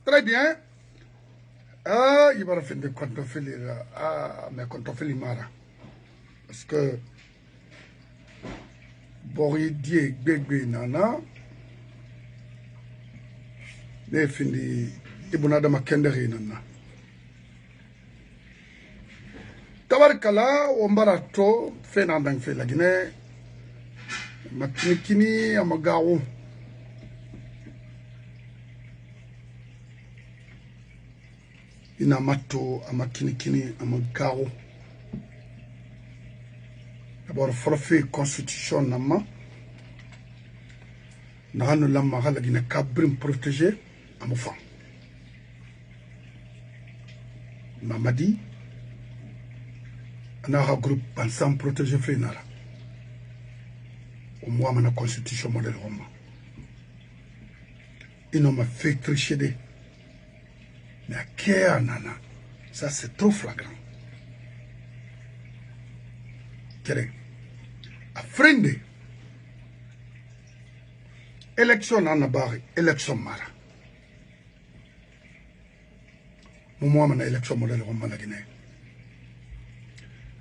Très bien. Ah, il va faire des contophili là. Ah, mais contophili mara. Parce que Bori die gbegbe nana. Ne findi ibunada makenderi nana. Tabarkala ombarato fe nandang fe la Guinée. Matnikini amagawo. Ina mato amakinikini amagawo. D'abord forfait constitution nama. Nahanu lamma la Guinée kabrim protégé amofan. Mamadi anaha groupe ensemble protégé fait nara. Au moins la constitution modèle roman. Ils n'ont pas fait tricher des. Mais à Kéa nana, ça c'est trop flagrant. Kéré, à Frende, élection nana bari, élection mara. Moi mana élection modèle roman la Guinée.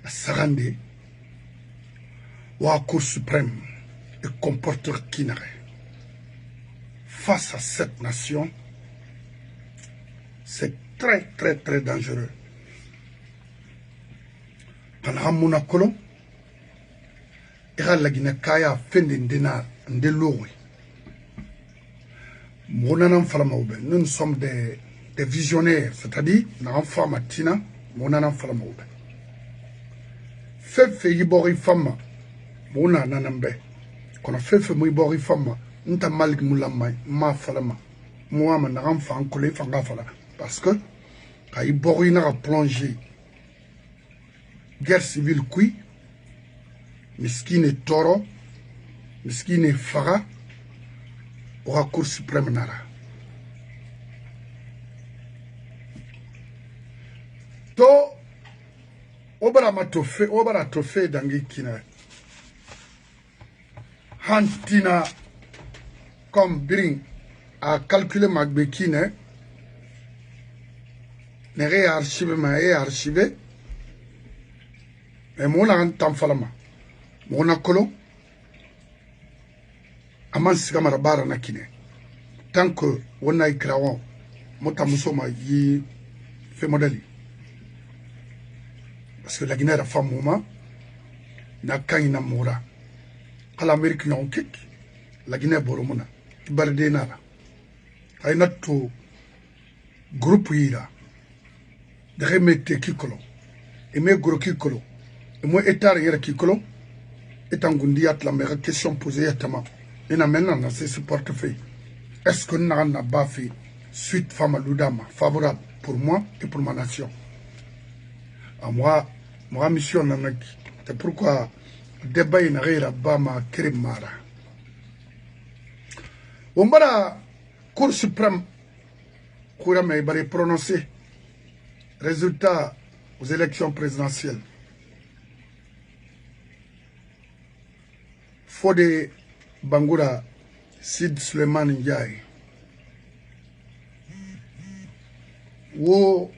La Sarande, ou à Cour suprême, et comporteur qui n'arrête. Face à cette nation, c'est très, très, très dangereux. Pendant mon colon, il y a la Guinée qui a fait des dinars, des lois. Nous sommes des visionnaires, c'est-à-dire, nous avons fait matina, nous avons fait la maube. Fait yibori femme, nous avons fait. Quand on fait yibori femme, nous avons malik moulamai, ma falama. Moi, je n'ai pas collé parce que quand il a plongé guerre civile qui miskine toro miskine fara au Cour suprême nara to obara tofe dangi kina hantina comme bring à calculer Magbekine, n'est archivé, mais archivé. Et mon an tamfalama. Mon akolo. Aman sigamara bara nakine. Tant que on a écrit, motamusoma yi fait modèle. Parce que la Guinée a fait un moment, n'a qu'un inamoura. À l'Amérique, n'a kick. La Guinée boromona. Barde nara. Ay natto groupe yira de remettre kikolo et me gros kikolo et moi état yera kikolo et angundi at la meilleure question posée atama et na maintenant c'est ce portefeuille est-ce que n'a pas fait suite femme ludama favorable pour moi et pour ma nation à moi mission nanaki c'est pourquoi débat ina rira bama krimara ombara Cour suprême, Kourame va prononcer résultat aux élections présidentielles. Fode Bangoura, Sid Suleiman Ndiaye. Wo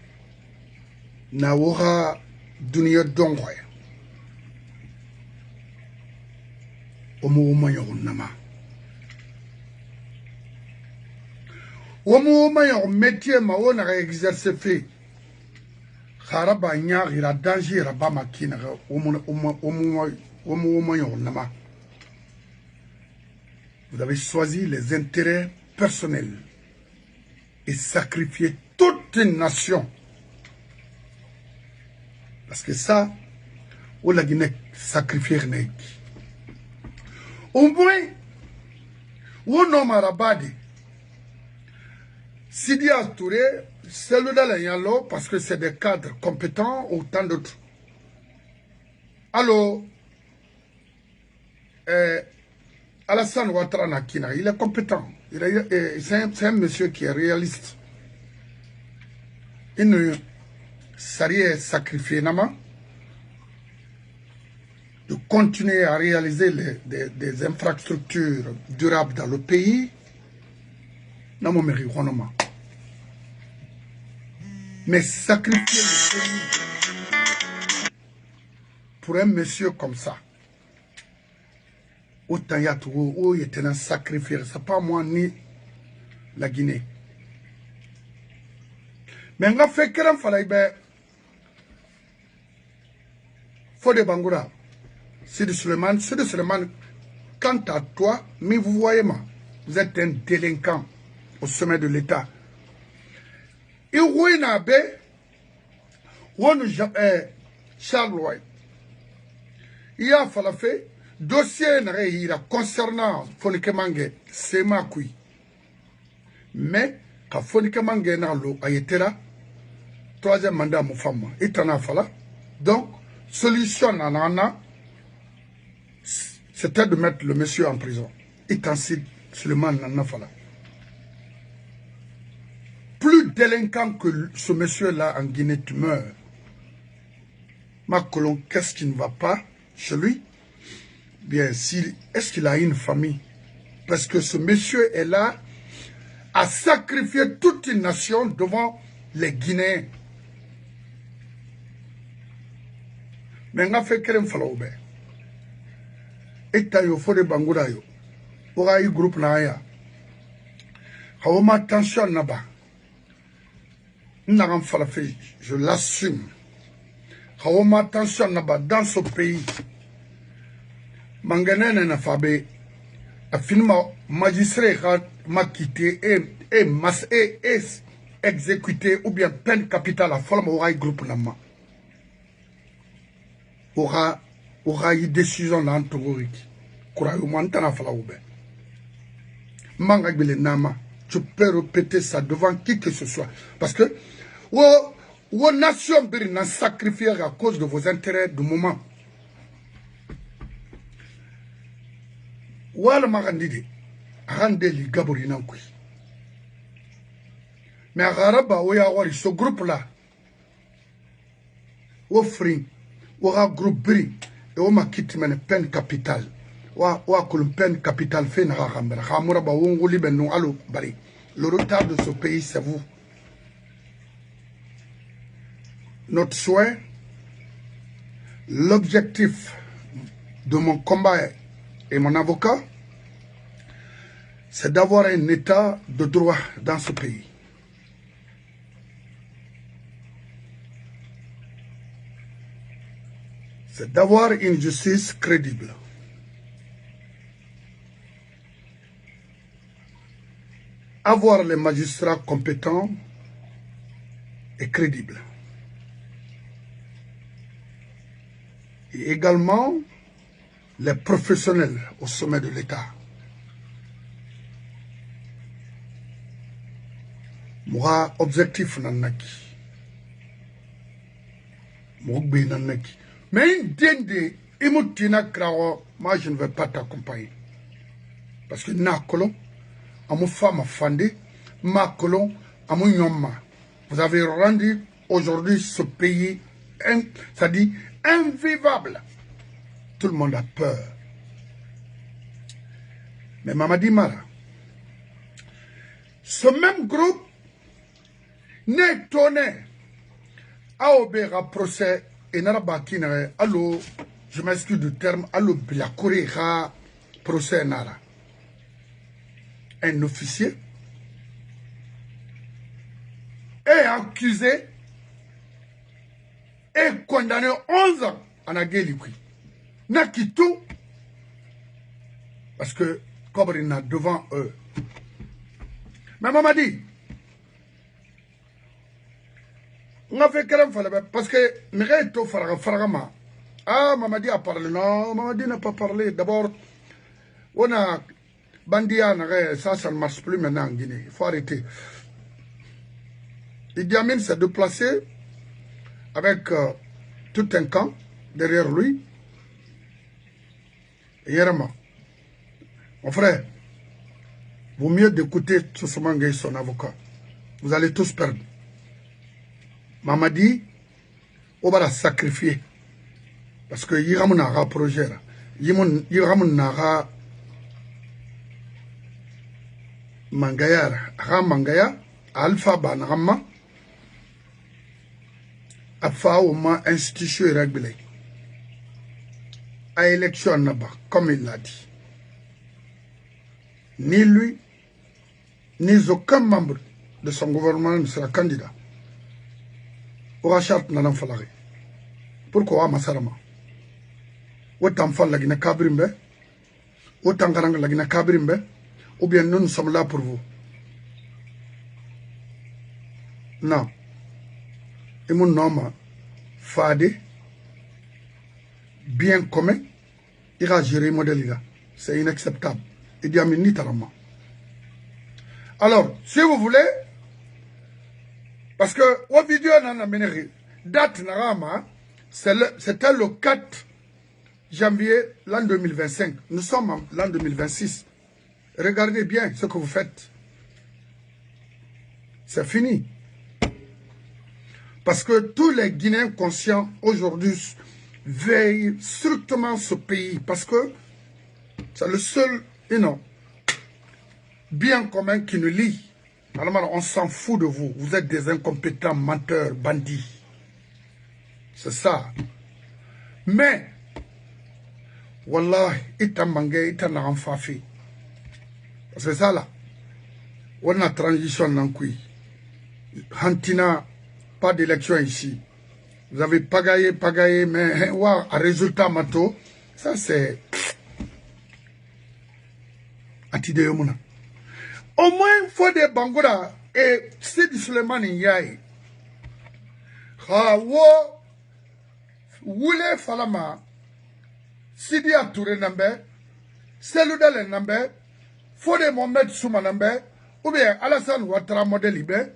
Nawora Dunia Dongwe. Omo Mayon Nama. Au moment où métier ma on a exercé fait, Haraba Nyar il a danger Rabba Makina au moment vous avez choisi les intérêts personnels et sacrifié toute une nation. Parce que ça, on l'a Guinée sacrifié. Au moins, on a Rabadi. Sidi Touré, c'est le Yalo parce que c'est des cadres compétents ou tant d'autres. Alors, Alassane Ouattara Nakina, il est compétent. C'est un monsieur qui est réaliste. Il ne s'est sacrifié nama de continuer à réaliser des infrastructures durables dans le pays. Namo meri honoma. Mais sacrifier le pays pour un monsieur comme ça, autant y a tout, où il était un sacrifié, c'est pas moi ni la Guinée. Mais on a fait qu'un fallait Fodé Bangoura, Sidi Suleiman, quant à toi, mais vous voyez moi, vous êtes un délinquant au sommet de l'État. Et où est Nabé, où est Charles Loy? Il y a fait dossier concernant Fonike Mange, c'est ma couille. Mais, quand Fonike Mange n'a l'eau, a été là, troisième mandat à mon femme, il t'en a fallu. Donc, solution nanana, c'était de mettre le monsieur en prison. Il t'en cite Suleiman Nana Fala. Plus délinquant que ce monsieur-là en Guinée, tu meurs. Ma colonne, qu'est-ce qui ne va pas chez lui? Bien, est-ce qu'il a une famille? Parce que ce monsieur est là à sacrifier toute une nation devant les Guinéens. Mais on a fait qu'un falaoube. Et tayo Fodé Bangoura yo. Ora y groupe na ya. Haoma tension naba. N'aram falafé, je l'assume. Haoma tension naba dans ce pays. Manganene na fabe. A finalement magistrat m'a quitté et exécuté ou bien peine capitale à forme ora y groupe nama. Aura eu décision dans Togoriki. Kourayo Mantana Falaoube. Mangagbele Nama. Tu peux répéter ça devant qui que ce soit. Parce que vos nations birina sacrifier à cause de vos intérêts du moment. Wala Magandidi. Randeli Gaborinankui. Mais à Garaba, ce groupe-là, offring, aura groupe Bri. Et on m'a quitté une peine capitale. Wa peine capitale fait n'a rambera. Hamura ba wongoli ben non allo bari. Le retard de ce pays, c'est vous. Notre souhait, l'objectif de mon combat et mon avocat, c'est d'avoir un état de droit dans ce pays. C'est d'avoir une justice crédible. Avoir les magistrats compétents et crédibles. Et également les professionnels au sommet de l'État. Moi, objectif nanaki. Mogbe nanaki. Mais une dinde, imutina krao, moi je ne vais pas t'accompagner. Parce que na kolon, à mon femme fandé, ma colon, à mon yoma. Vous avez rendu aujourd'hui ce pays, ça dit, invivable. Tout le monde a peur. Mais Mamadi Mara, ce même groupe n'est tourné à obéir procès et n'arabakine, allo, je m'excuse du terme, allo bilakuri ha procès nara. Un officier est accusé et condamné 11 ans en Aguelikui. N'a quitté parce que Kobrina devant eux. Mais maman dit, on a fait qu'elle fallait parce que Mireille Faragama. Ah, Mamadi a parlé. Non, Mamadi n'a pas parlé. D'abord, on a Bandia, ça ne marche plus maintenant en Guinée. Il faut arrêter. Idi Amin s'est déplacé avec tout un camp derrière lui. Et Yerama, mon frère, vaut mieux d'écouter Tsoussoumangé, son avocat. Vous allez tous perdre. Mamadi, on va la sacrifier. Parce que Yiramunara projet. Yiramunara Mangaya, Mangaya, Alpha Banrama. a fa au moins institution réglée. À élection là-bas, comme il l'a dit. Ni lui, ni aucun membre de son gouvernement ne sera candidat. Au rachat n'en falari. Pourquoi Masarama? Autant fall la Guinée Kabrimbe, autant garang la Guinée Kabrimbe, ou bien nous sommes là pour vous. Non. Et mon nom, Fade, bien commun, il a géré le modèle. C'est inacceptable. Il dit à Mini Tarama. Alors, si vous voulez, parce que la vidéo n'a date c'était le 4 janvier l'an 2025. Nous sommes en l'an 2026. Regardez bien ce que vous faites. C'est fini. Parce que tous les Guinéens conscients aujourd'hui veillent strictement ce pays. Parce que c'est le seul, bien commun qui nous lie. Alors, on s'en fout de vous. Vous êtes des incompétents, menteurs, bandits. C'est ça. Mais, Wallah, ita mangé, ita na enfafi. C'est ça là. On a transition dans qui. Hantina, pas d'élection ici. Vous avez pagaillé, mais ouais, résultat mato, ça c'est Atideyomuna. Au moins, il faut des Bangoura et Sidi Suleiman Yaye. Wule Falama, Sidi Atoure Nambe, Seloudale Nambe, Fode Mohamed Souma Nambe, ou bien Alassane Ouattara modèle Libé,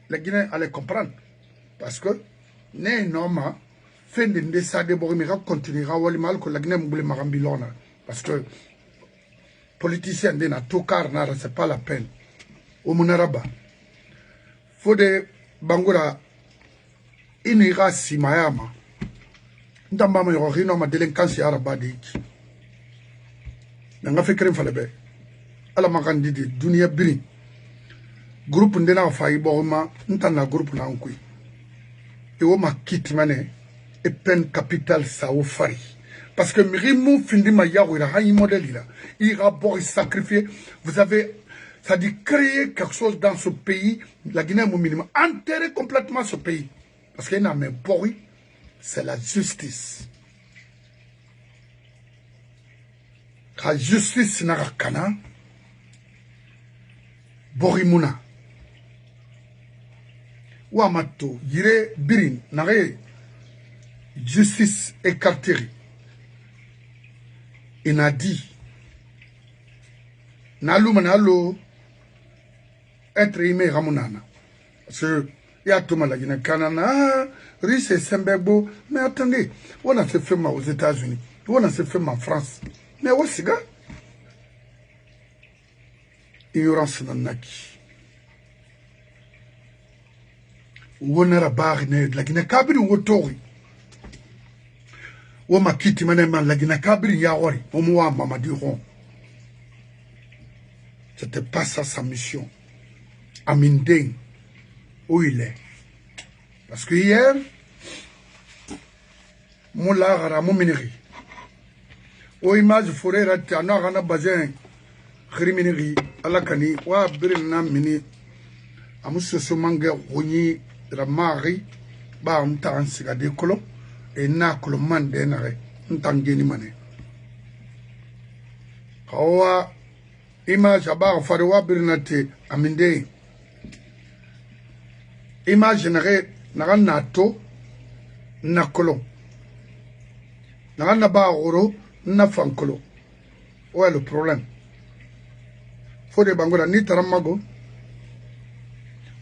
les Guinéens allaient comprendre. Parce que, né normal, fin de décès Borimira continuera à Walimal que la Guinée Mboulé Marambilona. Parce que, politicien n'a tout car, c'est pas la peine. Au Munaraba, Fode Bangoura, Inira Simayama. Ndambama yorino ma délinquance arabadi. Nanga fekere falebe. Ala makandidi dunia biri. Groupe ndena fayi boroma ntana groupe na nkui. Ewo ma kit mané et peine capitale ça au fari. Parce que Mirimou findi ma yawira hayi modèle là. Il rabord sacrifié. Vous avez ça dit créer quelque chose dans ce pays, la Guinée au minimum enterrer complètement ce pays parce qu'il n'a même pourri. C'est la justice. La justice n'a kana Borimuna. Ouamato, yire birin, nare justice écartée. Il a dit, Nalou manalo être aimé Ramonana. Parce que il y a tout mal à Canada, riche et Sembebo. Mais attendez, on a fait film aux États-Unis, on a fait film en France. Mais où c'est gars? Ignorance nanaki. On a la barre de la Guinée Cabri ou Tori. On m'a quitté la Guinée Cabri Yawari, au moins Mamadi Ron. C'était pas ça sa mission. Amindeng. Où il est. Parce que hier, mon lara mon minerie. Au image forêt raté à Nagana Bazin, Khrimineri, à la Kani, Wa Birina Mini, à Moussa Somanga, Roni, Ramari, Ba Mtan Sigade Kolo, et Nakolo Mandenare, Ntangeni Mane. Kawa, image à Bar Farewa Birinate, Amindeng. Imaginez nato na kolon. Na ba oro na fankolo. Où est le problème? Faut des bangola ni taramago.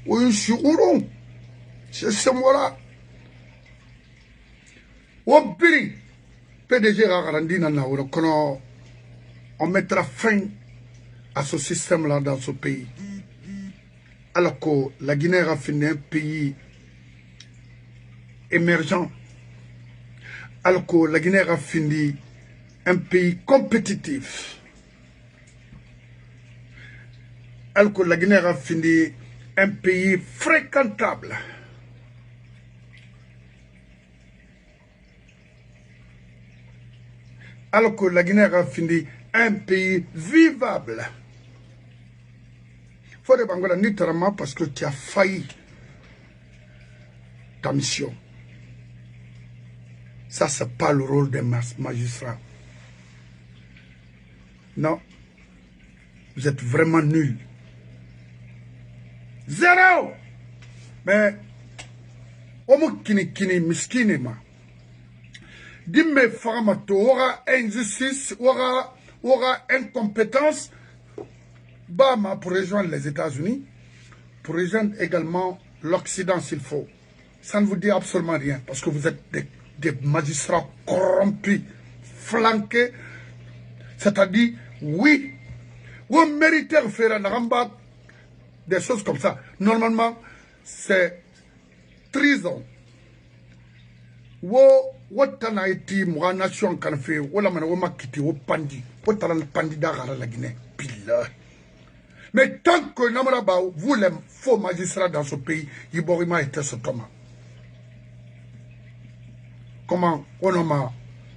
Ou shuru. C'est ce mot-là. Ou biri. PDG Rarandi na oro kono. On mettra fin à ce système-là dans ce pays. Alors que la Guinée a fini un pays émergent. Alors que la Guinée a fini un pays compétitif. Alors que la Guinée a fini un pays fréquentable. alors que la Guinée a fini un pays vivable. Faut de Bangola littéralement parce que tu as failli ta mission. Ça, c'est pas le rôle des magistrats. Non. Vous êtes vraiment nuls. Zéro. Mais, omo kini miskini ma. Dimbe faramato, aura injustice, aura incompétence. Bama pour rejoindre les États-Unis, pour rejoindre également l'Occident s'il faut. Ça ne vous dit absolument rien, parce que vous êtes des magistrats corrompus, flanqués. C'est-à-dire, oui, vous méritez de faire un ramba, des choses comme ça. Normalement, c'est trahison. Vous t'en été, moi, nation, quand fait, ou la mano, ma quitté, ou pandi, ou t'en pandi d'Agara la Guinée, pile. Mais tant que Namaraba, vous les faux magistrats dans ce pays, Iborima était ce Thomas. Comment on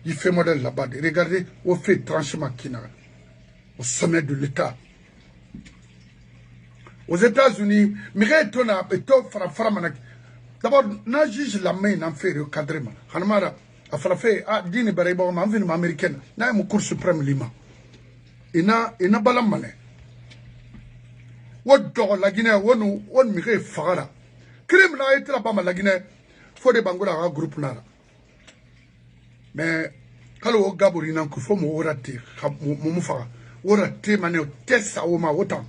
il fait modèle là-bas. Regardez, on fait tranchement Kina, au sommet de l'État. Aux États-Unis, Mireille Tona, et Faramanak. D'abord, n'a juge la main en fait recadrement. Hanamara, a fait, Dini Baraibo, ma vie américaine, n'a un cours suprême Lima. Et n'a balamane. What la Guinée, one Mireille Fara. Crime n'a été là-bas, la Guinée, faut des Bangola groupe là. Mais, quand on Gabori n'a qu'il faut m'orater, mon fara, orater mané, tessa ou ma autant.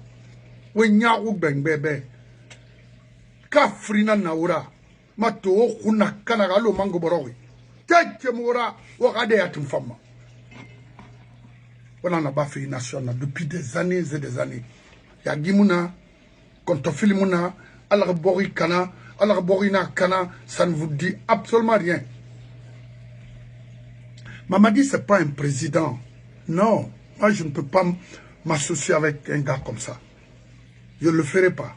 Oui, nya ou ben bébé. Kafrina naura, mato, kuna kanagalo mango borowi. Tête mora, orade à une femme. On en a pas fait une nation depuis des années et des années. Ya Gimouna, Kontofilimuna, Alarbori Kana, Alarborina Kana, ça ne vous dit absolument rien. Mamadi, ce n'est pas un président. Non, moi je ne peux pas m'associer avec un gars comme ça. Je ne le ferai pas.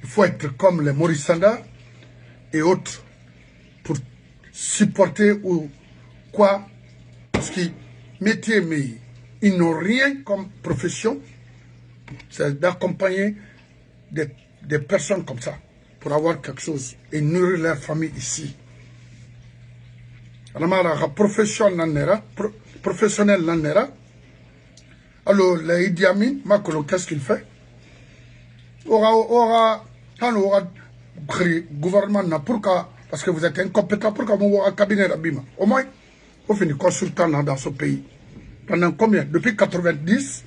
Il faut être comme les Maurice Sanda et autres pour supporter ou quoi. Parce que métier, mais ils n'ont rien comme profession. C'est d'accompagner des personnes comme ça pour avoir quelque chose et nourrir leur famille ici. Alors, professionnel nanera. Alors, le Idi Amin, qu'est-ce qu'il fait? Aura gouvernement, pourquoi? Parce que vous êtes incompétent, pourquoi vous avez un cabinet d'abima? Au moins, vous finissez consultant dans ce pays. Pendant combien? Depuis 90,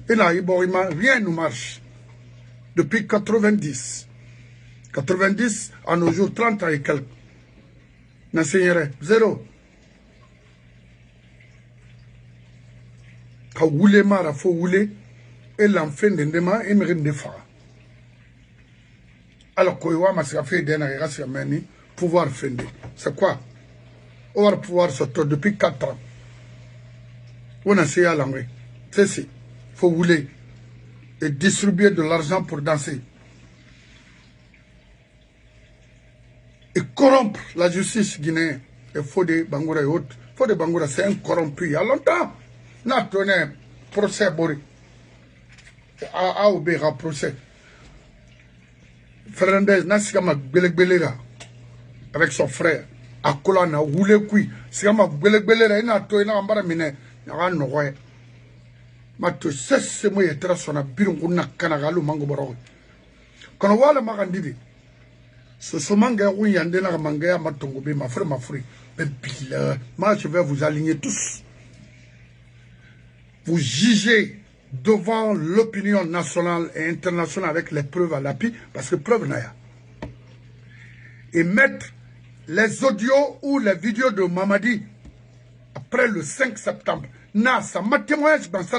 et là, rien ne marche. Depuis 90. 90, à nos jours, 30 ans et quelques. N'enseignerait zéro. Quand vous voulez, il faut rouler, et l'enfant de demain, il me rend faire. Alors, quand vous avez fait des pouvoir faire. C'est quoi? On va pouvoir sortir depuis 4 ans. On a essayé à l'anglais. C'est ça. Il faut rouler et distribuer de l'argent pour danser. Et corrompre la justice guinéenne. Et Fodé Bangoura et autres. Fodé Bangoura, c'est un corrompu il y a longtemps. N'a donné un procès Bori. A obéra procès. Fernandez n'a sigama Belekbelera avec son frère. A Kolana, Oule Kui. Sigama Belekbelera, il n'a tourné en bas de mine. Il n'a rien de Mato, c'est moi qui ai son abîme ou n'a canagalo mango boro. Quand on voit le magandidi, ce sont manga ou yandena manga matongo, ma frère, ma frère. Mais pile, moi je vais vous aligner tous. Vous jugez devant l'opinion nationale et internationale avec les preuves à l'appui, parce que preuve n'a pas. Et mettre les audios ou les vidéos de Mamadi après le 5 septembre. Na, ça m'a témoignage dans ça,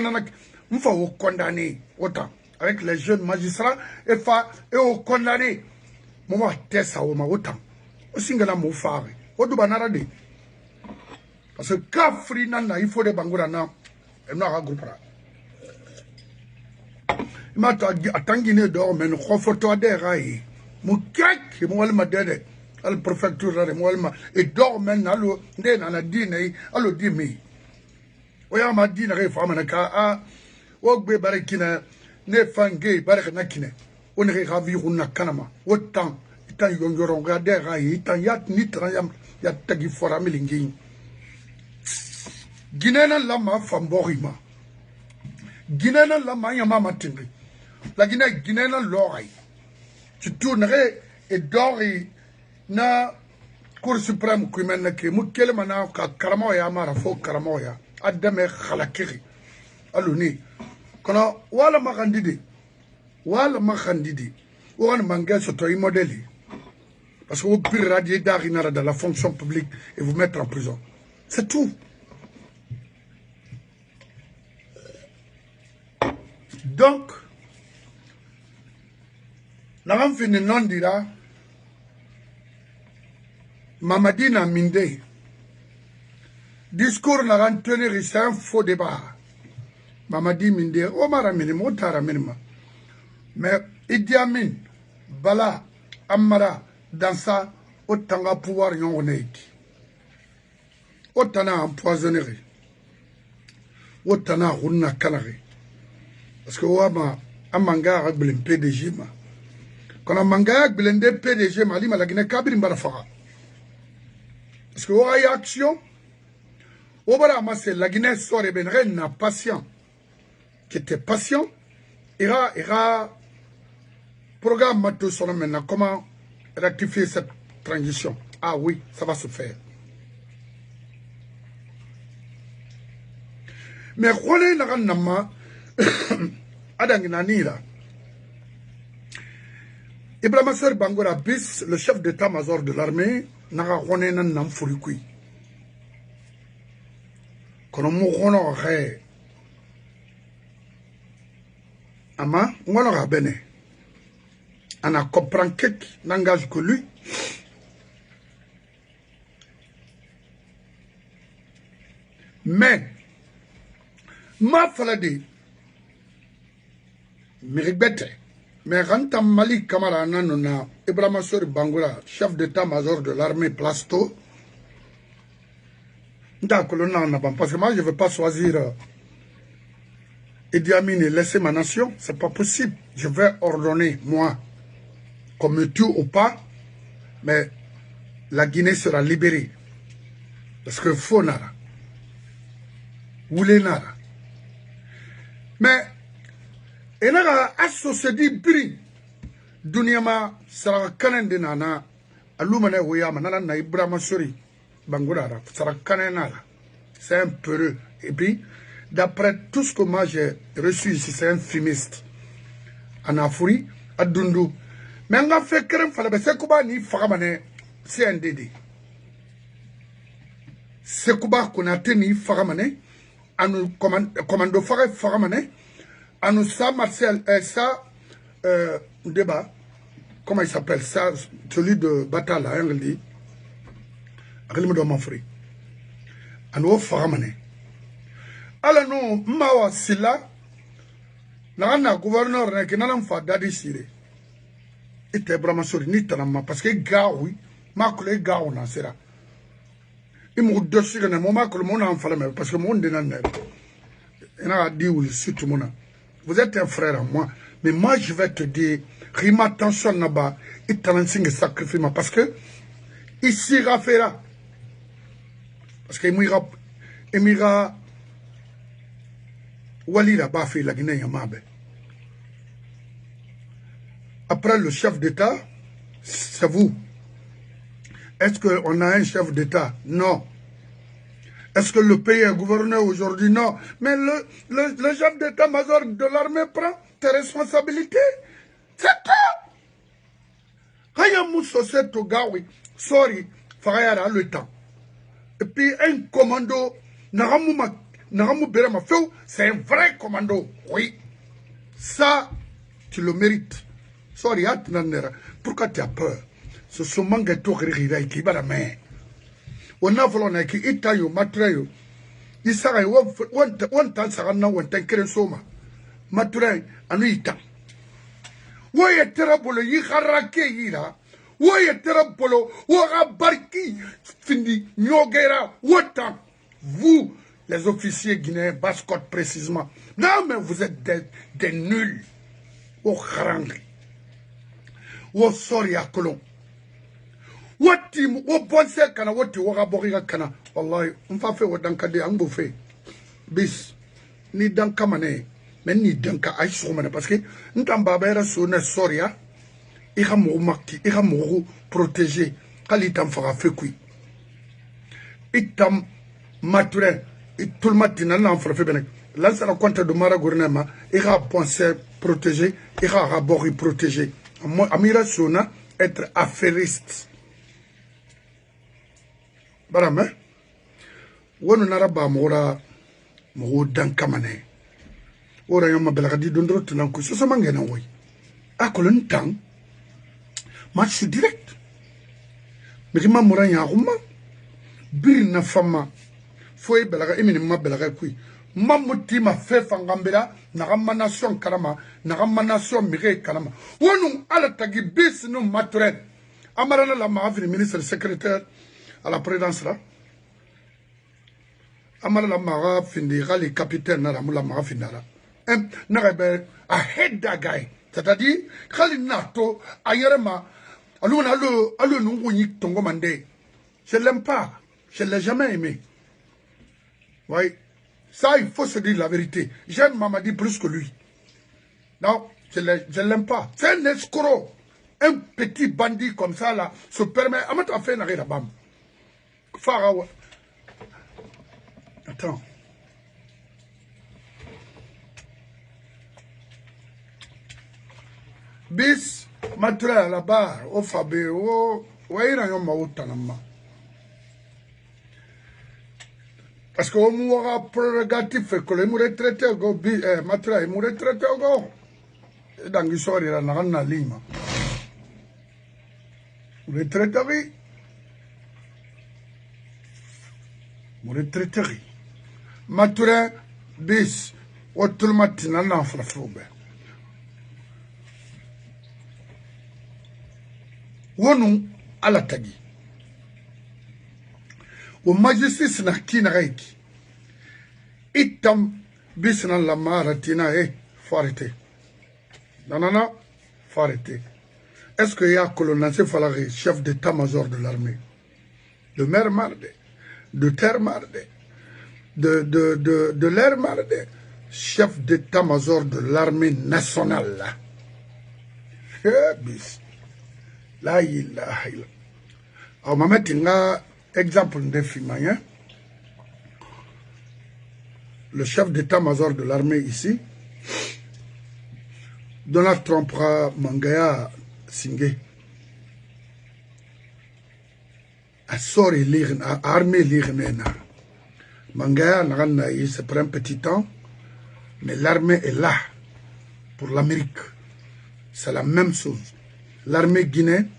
il faut vous condamner autant avec les jeunes magistrats et au condamner. Moi, je ça autant. Aussi, je vais faire. Parce que quand il faut des bangourana, il n'y a pas de groupe. Il m'a attendu dehors, mais il faut que tu aies des rails. Mon crack, il m'a dit, al prefecture remolma et dort men allo nde na dine allo dimi o ya ma dine re fama na ka a o gbe barakina ne fange barakina kine on re ravi na kanama autant tan yongoro ngade ga tan yat ni trayam ya tagi fora milingi ginena lama famborima ginena lama yama matingi la ginena lorai tu tournerais et dori na cour suprême qui mène que mukele mana ka karamoya mara fo karamoya adame khalakiri aluni kono wala makandidi on manga soto modèle parce que vous pouvez radier d'Arinara dans la fonction publique et vous mettre en prison. C'est tout. Donc, n'avons fini non dira Mamadina Minde. Discours n'a tenir c'est un faux débat. Mamadi Minde, Omar Amini, Motara Minima. Mais Idi Amin, Bala, Amara, dans ça, autant de pouvoir y en a autant d'empoisonnerie, autant de canari. Parce que Ouama, un manga a un PDG. Quand un manga a un PDG, ma lima la Guinée Kabir Mbarafa. Parce que Ouama y a action, Ouama c'est la Guinée sort et ben n'a patient, qui était patient, ira programme Matou sur maintenant comment rectifier cette transition. Ah oui, ça va se faire. Mais Rwale Naranama, Adanginanira, Ibrahima Ser Bangora Bis, le chef d'état-major de l'armée, Nara Rwale Nanam Furikui. Quand on mourrait, Ama, on aura béné. On a compris qu'il n'engage que lui. Mais, ma falade, m'irribete, mais quand Malik Kamara Nanona, Ibrahima Sori Bangoura, chef d'état-major de l'armée Plasto, parce que moi je ne veux pas choisir Idi Amin et laisser ma nation, c'est pas possible. Je vais ordonner, moi, qu'on me tue ou pas, mais la Guinée sera libérée. Parce que faux nara. Oulé nara. Mais, il y a associé dit bri. Dunyama sera kanen de nana. Alumane Oyama, nana Ibrahima Sori Bangoura, sera kanen nara. C'est un peureux. Et puis, d'après tout ce que moi j'ai reçu ici, c'est un fumiste. En Afouri, à Dundu. Mais on a fait crème, c'est Kuba ni Faramane, c'est un dédé. C'est Kuba qu'on a tenu Faramane, à nous commando Faramane, à nous ça, Marcel, ça, débat, comment il s'appelle ça, celui de Batala, hein, il dit, Rémi de Manfrey, à nous Faramane. Alors nous, Mawa Silla, n'a gouverneur qui n'a pas d'adi siré. Et t'es vraiment sûr, ni tanama, parce que gars, oui, ma collègue gars, on en sera. Il m'a dit que le moment que le monde en fallait, parce que le monde est dans le. Il a dit, oui, surtout mon. Vous êtes un frère à moi, mais moi je vais te dire, rima attention là-bas, il t'a lancé un sacrifice, parce que, ici, Rafera. Parce qu'il m'ira. Wali la Bafi, la Guinée, Yamabe. Après le chef d'État, c'est vous. Est-ce qu'on a un chef d'État? Non. Est-ce que le pays est gouverné aujourd'hui? Non. Mais le chef d'état-major de l'armée prend tes responsabilités. C'est tout. Hayamou Sosé Togawi, sorry, Farayara le temps. Et puis un commando, Naramou Berama Feu, c'est un vrai commando. Oui. Ça, tu le mérites. Sorry, pourquoi tu as peur? Ce sont mangas tout rire qui va la main. On a voulu que Itayo, Matrayo, Isara, one time Sarana, one time Keresoma, Matray, and Ita. Why a terrible Yiharake Ira, Woye terapolo, wora barki, findi, nyogera, wotan. Vous, les officiers guinéens, Basse-Côte précisément. Non, mais vous êtes des nuls. Au kharangi. Au sori à colon. Wati, au bonse kana, wati, wora boriga kana. Wallahi, on va faire dankade, on va faire. Bis, ni dankamane, mais ni danka aïsoumane, parce que, nous t'en babera sur ne soria. Ira mou makti, ira mou protéger. Kali tam fera fekui. Itam maturin, et tout le matin, on a fait bien. Là, c'est la compte de Mara Gournema. Ira penser protéger, ira rabori protéger. Amira Sona, être affairiste. Barame, wonu naraba mora mo dankamane. Ora yama belagadi dondro tunanku, so samangena woy. Akolon tang. Match direct. Mais ma mora yarouma. Bir na fama. Foye belaga emini ma belaga kui. Mamuti ma fe fangambira. Nagama nation karama. Nagama nation mire karama. Wonu ala tagi bis no maturen. Amarana la maavri ministre secrétaire à la présidence là. Amara la mara findi gali capitaine na la mula mara findara. Nagabe I hate that guy. C'est-à-dire, Kali Nato, Ayerema, allo Nungunik Tongo Mande. Je l'aime pas. Je ne l'ai jamais aimé. Oui. Ça, il faut se dire la vérité. J'aime Mamadi plus que lui. Non, je ne l'aime pas. C'est un escroc. Un petit bandit comme ça, là, se permet. Amata fait n'a rien à bam. Farawa. Attends. Bis, matra là-bas, au Fabé, au Waïrayon Maoutanama. Parce qu'on mourra prérogatif que les mourrais traités au go, matra, ils mourraient traités au go. Et dans l'histoire, il y a un lima. Mourraient traités, mourraient traités. Matra, bis, au tout le matin, en enfant. Wonu ala tagi. Wo majestis na kina reiki. Itam bisna la mara tina faut arrêter. Non, faut arrêter. Est-ce qu'il y a colonel Falari, chef d'état-major de l'armée, de mer Marde, de terre Marde, de l'air Marde, chef d'état-major de l'armée nationale là. Bis. La ilaha illa. Alors, ma mettre un exemple de film. Le chef d'état-major de l'armée ici, Donald Trump Mangaya Singé, a sorti lire, a armé lire. Mangaya c'est pour un petit temps, mais l'armée est là pour l'Amérique. C'est la même chose. L'armée guinéenne,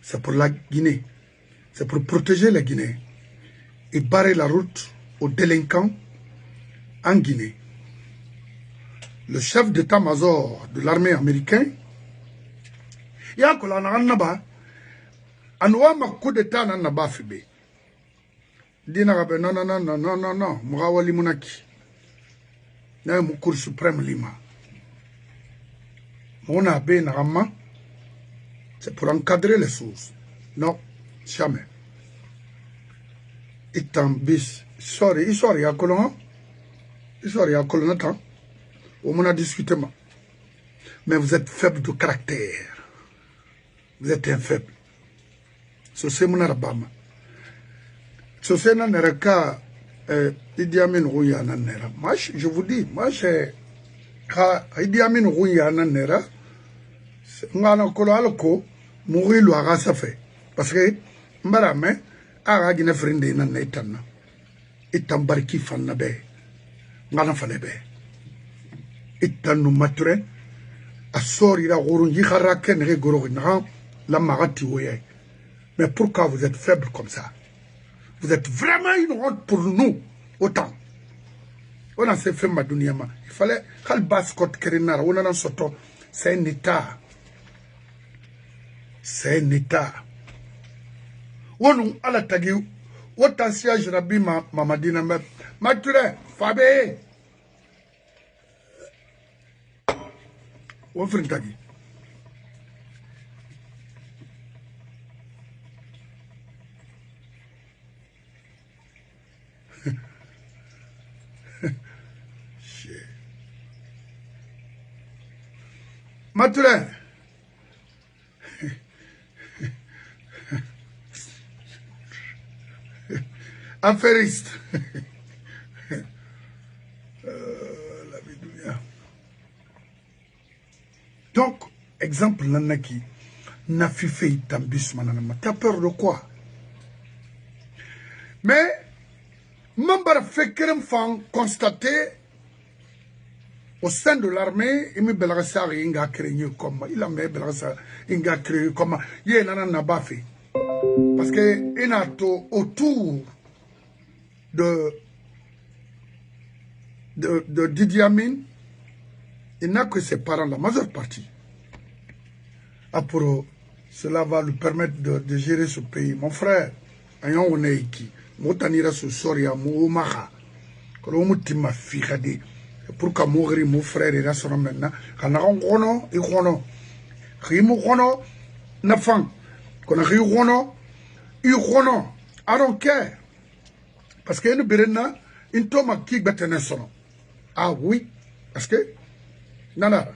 c'est pour la Guinée. C'est pour protéger les Guinéens et barrer la route aux délinquants en Guinée. Le chef d'état-major de l'armée américaine, il y a encore un naba, un coup d'état n'a naba fibé. Dinarabe, non, Mourawali Mounaki. N'a mon cour suprême Lima. Mon abbé Narama. C'est pour encadrer les choses. Non, jamais. Itambis, sorry, à Colon. Sorry, à Colon, attends. On a discuté. Mais vous êtes faible de caractère. Vous êtes un faible. C'est mon arabama. C'est un araka. Idi Amin Rouya Nanera. Moi, je vous dis, moi, j'ai. Idi Amin Rouya Nanera. Ngana kolo alko muri lo aga safe parce que mbara me aga gina frinde na netanna itam barki fanna be ngana fane be itanu mature asori la gorunji kharake ne goro na la magati woye. Mais pourquoi vous êtes faible comme ça? Vous êtes vraiment une honte pour nous autant. On a fait ma dunyama. Il fallait qu'al Basse-Côte Kérinara on a soto c'est un état. c'est un état. Wonu ala tagi wota siège rabbi mamadina mature fabe wo frin tagi mature affairiste. La vie. Donc, exemple, Nanaki, n'a fait tambus manana. T'as peur de quoi? Mais, Mambar fait qu'un fan constater au sein de l'armée, il me belagasa inga créé comme il a me belagasa inga créé comme il y a n'a pas fait. Parce que il a tout autour de Idi Amin, il n'a que ses parents, la majeure partie. Pour cela va lui permettre de gérer ce pays. Mon frère, ayant on est qui, motanira ce soria, moumaha, que l'on m'a figé, pour qu'à mourir mon frère et reste maintenant, quand on a et on a nafan, qu'on a riono, I don't care. Parce que nous berena, une toma qui bête son. Ah oui, parce que nana.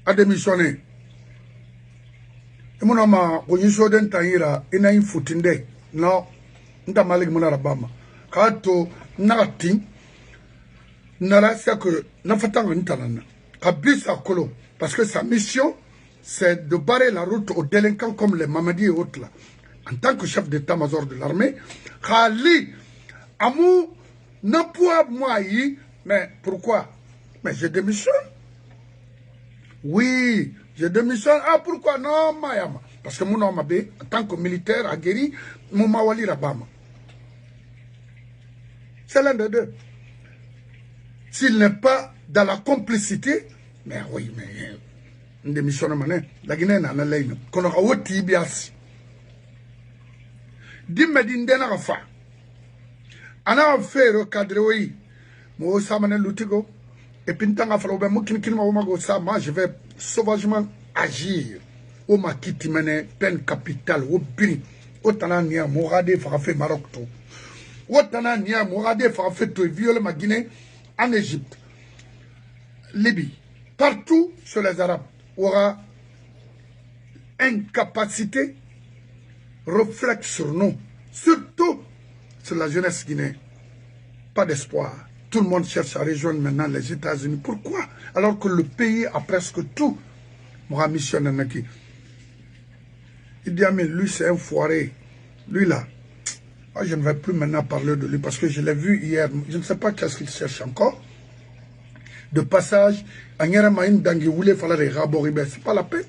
A démissionné. Et mon ama, quand il s'oden taïra, il n'a une foutinde. Non, n'ta malik mon arabama. Kato naratin, nara c'est que n'afatang n'talana. Kabis à Kolo. Parce que sa mission, c'est de barrer la route aux délinquants comme les Mamadi et autres là. En tant que chef d'état-major de l'armée, Khali, Amou, n'a pas moi, mais pourquoi? Mais je démissionne. Oui, je démissionne. Ah, pourquoi? Non, Mayama. Parce que mon homme, en tant que militaire aguerri, mon Mawali Rabama. C'est l'un des deux. S'il n'est pas dans la complicité, mais oui, mais une démission, la Guinée n'a pas l'air. Qu'on a eu Tibias. Dis-moi d'Indena Rafa. Ana fait recadrer, oui. Moi, ça m'a l'outigo. Et puis, tant que je vais sauvagement agir. Au makiti mene peine capitale, au bin, au tanania, morade, farafé Maroc. Au tanania, morade, farafé, viole ma Guinée en Égypte, Libye, partout sur les Arabes, aura incapacité, reflète sur nous, surtout sur la jeunesse guinéenne. Pas d'espoir. Tout le monde cherche à rejoindre maintenant les États-Unis. Pourquoi? Alors que le pays a presque tout. Moi, mission Nanaki. Idi Amin, lui, c'est un foiré. Lui, là, moi, je ne vais plus maintenant parler de lui parce que je l'ai vu hier. Je ne sais pas qu'est-ce qu'il cherche encore. De passage, Agnera Maïn Dangi voulait faire les raboribe. C'est pas la paix.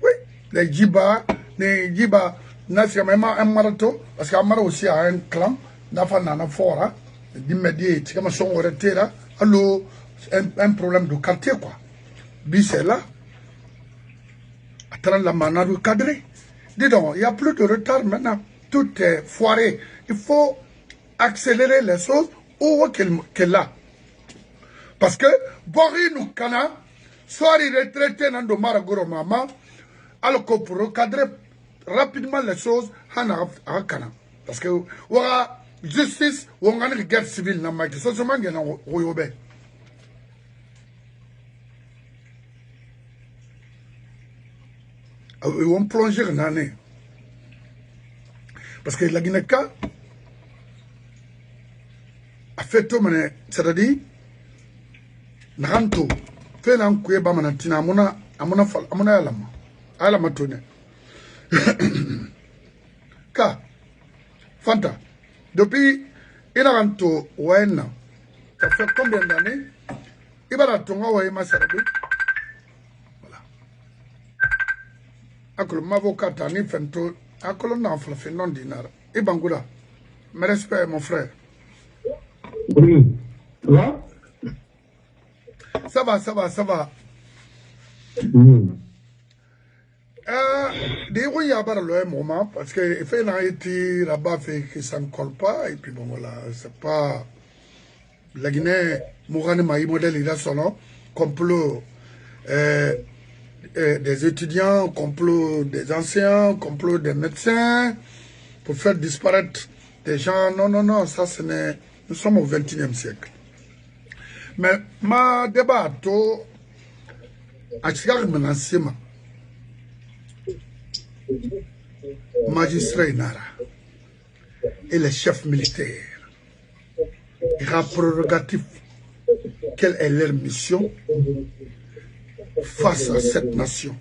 Oui, les Djiba, Nassia même un marathon, parce qu'Amara aussi a un clan, Nafa Nana Fora, d'immédiat, c'est comme son retard, alors un problème de quartier, quoi. Bis est là, attends la manière de cadrer. Dis donc, il n'y a plus de retard maintenant, tout est foiré. Il faut accélérer les choses au qu'elle a. Parce que, Bori nous kana, soit il retraité dans le Maragoro Mama, alors que pour recadrer rapidement les choses, parce que la justice, on a une guerre civile dans ma question, c'est ce que ils vont plonger dans l'année. Parce que la Guinée a fait tout, c'est-à-dire, Naranto, fait l'encoué, Bamanatina, Amona Alama Tone. Ka, Fanta, depuis Inaranto, Wena, ça fait combien d'années? Il va la tomber au Ema Sarabi. Voilà. Avec le avocat, Tani Fento, à colonne fait non dinar. Et Bangoura, mes respects, mon frère. Oui. Ça va? Ça va. Des fois, il y a pas le moment parce que il fait un été là-bas fait que ça ne colle pas et puis bon voilà, c'est pas la Guinée, Mourane Maï modèle il a son nom, complot des étudiants, complot des anciens, complot des médecins pour faire disparaître des gens. Non, ça ce n'est, nous sommes au XXIe siècle. Mais ma débat à Chicago Menassima. Magistrat Nara et les chefs militaires, il y a prérogatif. Quelle est leur mission face à cette nation?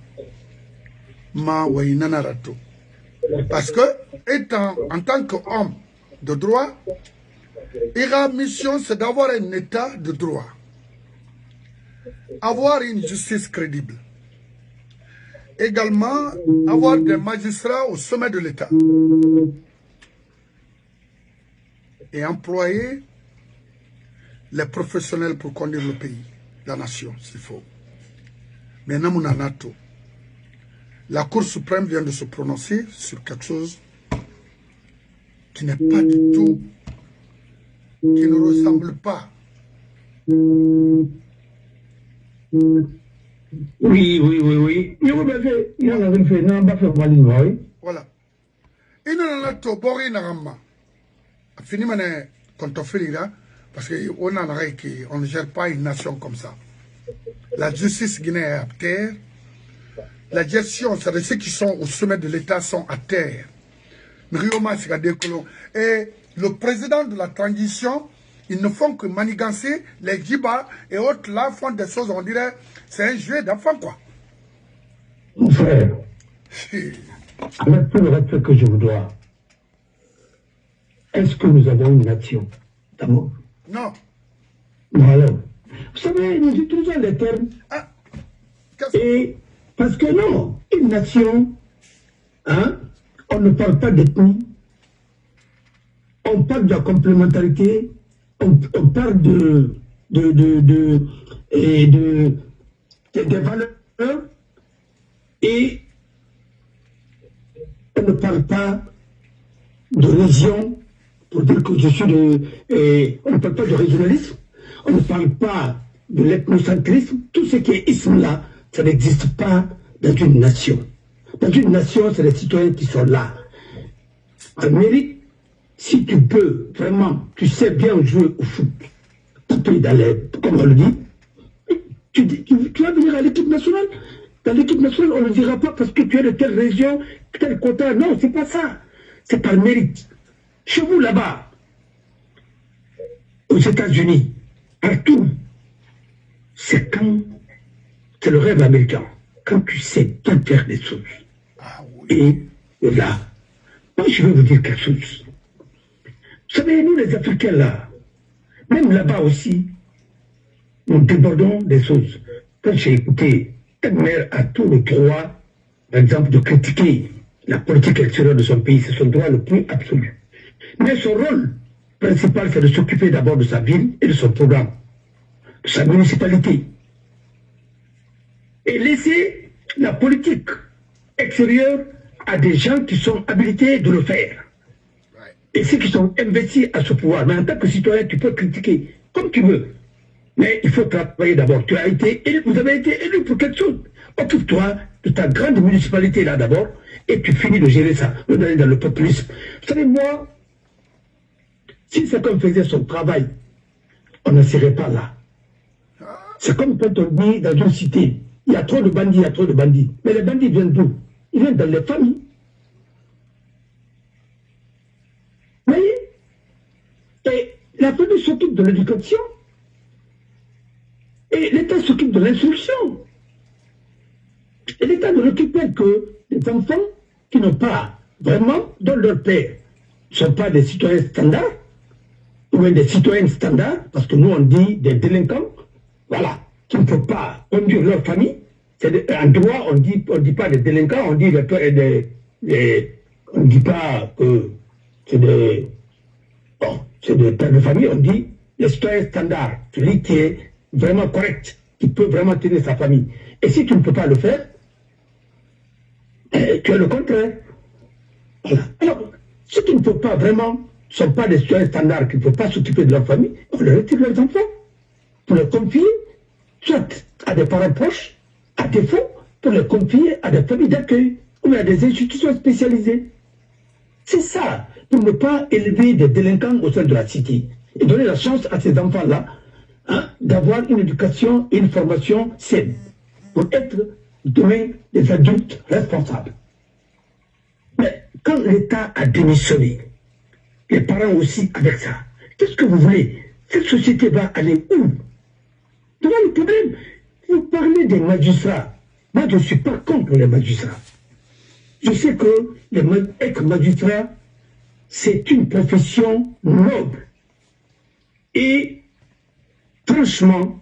Parce que, étant en tant qu'homme de droit, la mission c'est d'avoir un état de droit, avoir une justice crédible. Également, avoir des magistrats au sommet de l'État et employer les professionnels pour conduire le pays, la nation, s'il faut. Mais Namunanato, la Cour suprême vient de se prononcer sur quelque chose qui n'est pas du tout, qui ne ressemble pas. Oui. Voilà. Il n'y a pas Bori Narama. Fini mané Kontofilira, parce qu'on ne gère pas une nation comme ça. La justice guinéenne est à terre. La gestion, c'est ceux qui sont au sommet de l'État sont à terre. Et le président de la transition, ils ne font que manigancer les Djiba et autres là font des choses, on dirait, c'est un jeu d'enfant quoi. Mon frère, avec tout le respect que je vous dois, est-ce que nous avons une nation d'amour? Non. Voilà. Vous savez, nous utilisons les termes. Et parce que non, une nation, hein, on ne parle pas d'ethnie, on parle de la complémentarité, on parle des valeurs et on ne parle pas de région pour dire que je suis on ne parle pas de régionalisme, on ne parle pas de l'ethnocentrisme. Tout ce qui est isme là, ça n'existe pas dans une nation. Dans une nation, c'est les citoyens qui sont là. En mérite, si tu peux, vraiment, tu sais bien jouer au foot, taper dans les, comme on le dit, tu vas venir à l'équipe nationale. Dans l'équipe nationale, on ne le dira pas parce que tu es de telle région, tel quota. Non, c'est pas ça. C'est par mérite. Chez vous, là-bas, aux États-Unis, partout, c'est le rêve américain. Quand tu sais bien faire des choses. Et là, moi, je vais vous dire quelque chose. Vous savez, nous, les Africains, là, même là-bas aussi, nous débordons des choses. Quand j'ai écouté, une mère a tout le droit, par exemple, de critiquer la politique extérieure de son pays. C'est son droit le plus absolu. Mais son rôle principal, c'est de s'occuper d'abord de sa ville et de son programme, de sa municipalité. Et laisser la politique extérieure à des gens qui sont habilités de le faire. Et ceux qui sont investis à ce pouvoir. Mais en tant que citoyen, tu peux critiquer comme tu veux. Mais il faut travailler d'abord. Tu as été élu, vous avez été élu pour quelque chose. Occupe-toi de ta grande municipalité là d'abord et tu finis de gérer ça, de d'aller dans le populisme. Vous savez, moi, si chacun faisait son travail, on ne serait pas là. C'est comme quand on dit dans une cité, il y a trop de bandits, il y a trop de bandits. Mais les bandits viennent d'où? Ils viennent dans les familles. Vous voyez? Et la famille s'occupe de l'éducation. Et l'État s'occupe de l'instruction. Et l'État ne récupère que les enfants qui n'ont pas vraiment, dont leur père ne sont pas des citoyens standards, ou bien des citoyennes standards, parce que nous on dit des délinquants, voilà, qui ne peuvent pas conduire leur famille. En droit, on dit pas des délinquants, on dit On ne dit pas que c'est des, bon, c'est des pères de famille, on dit les citoyens standards, celui qui est vraiment correct, qui peut vraiment tenir sa famille. Et si tu ne peux pas le faire, tu es le contraire. Voilà. Alors, si tu ne peux pas vraiment, ne sont pas des citoyens standards qui ne peuvent pas s'occuper de leur famille, on leur retire leurs enfants pour les confier, soit à des parents proches, à défaut, pour les confier à des familles d'accueil ou à des institutions spécialisées. C'est ça, pour ne pas élever des délinquants au sein de la cité et donner la chance à ces enfants-là d'avoir une éducation et une formation saine pour être demain des adultes responsables. Mais quand l'État a démissionné, les parents aussi avec ça, qu'est-ce que vous voulez? Cette société va aller où? Voilà le problème. Vous parlez des magistrats. Moi, je ne suis pas contre les magistrats. Je sais que être magistrat, c'est une profession noble. Et franchement,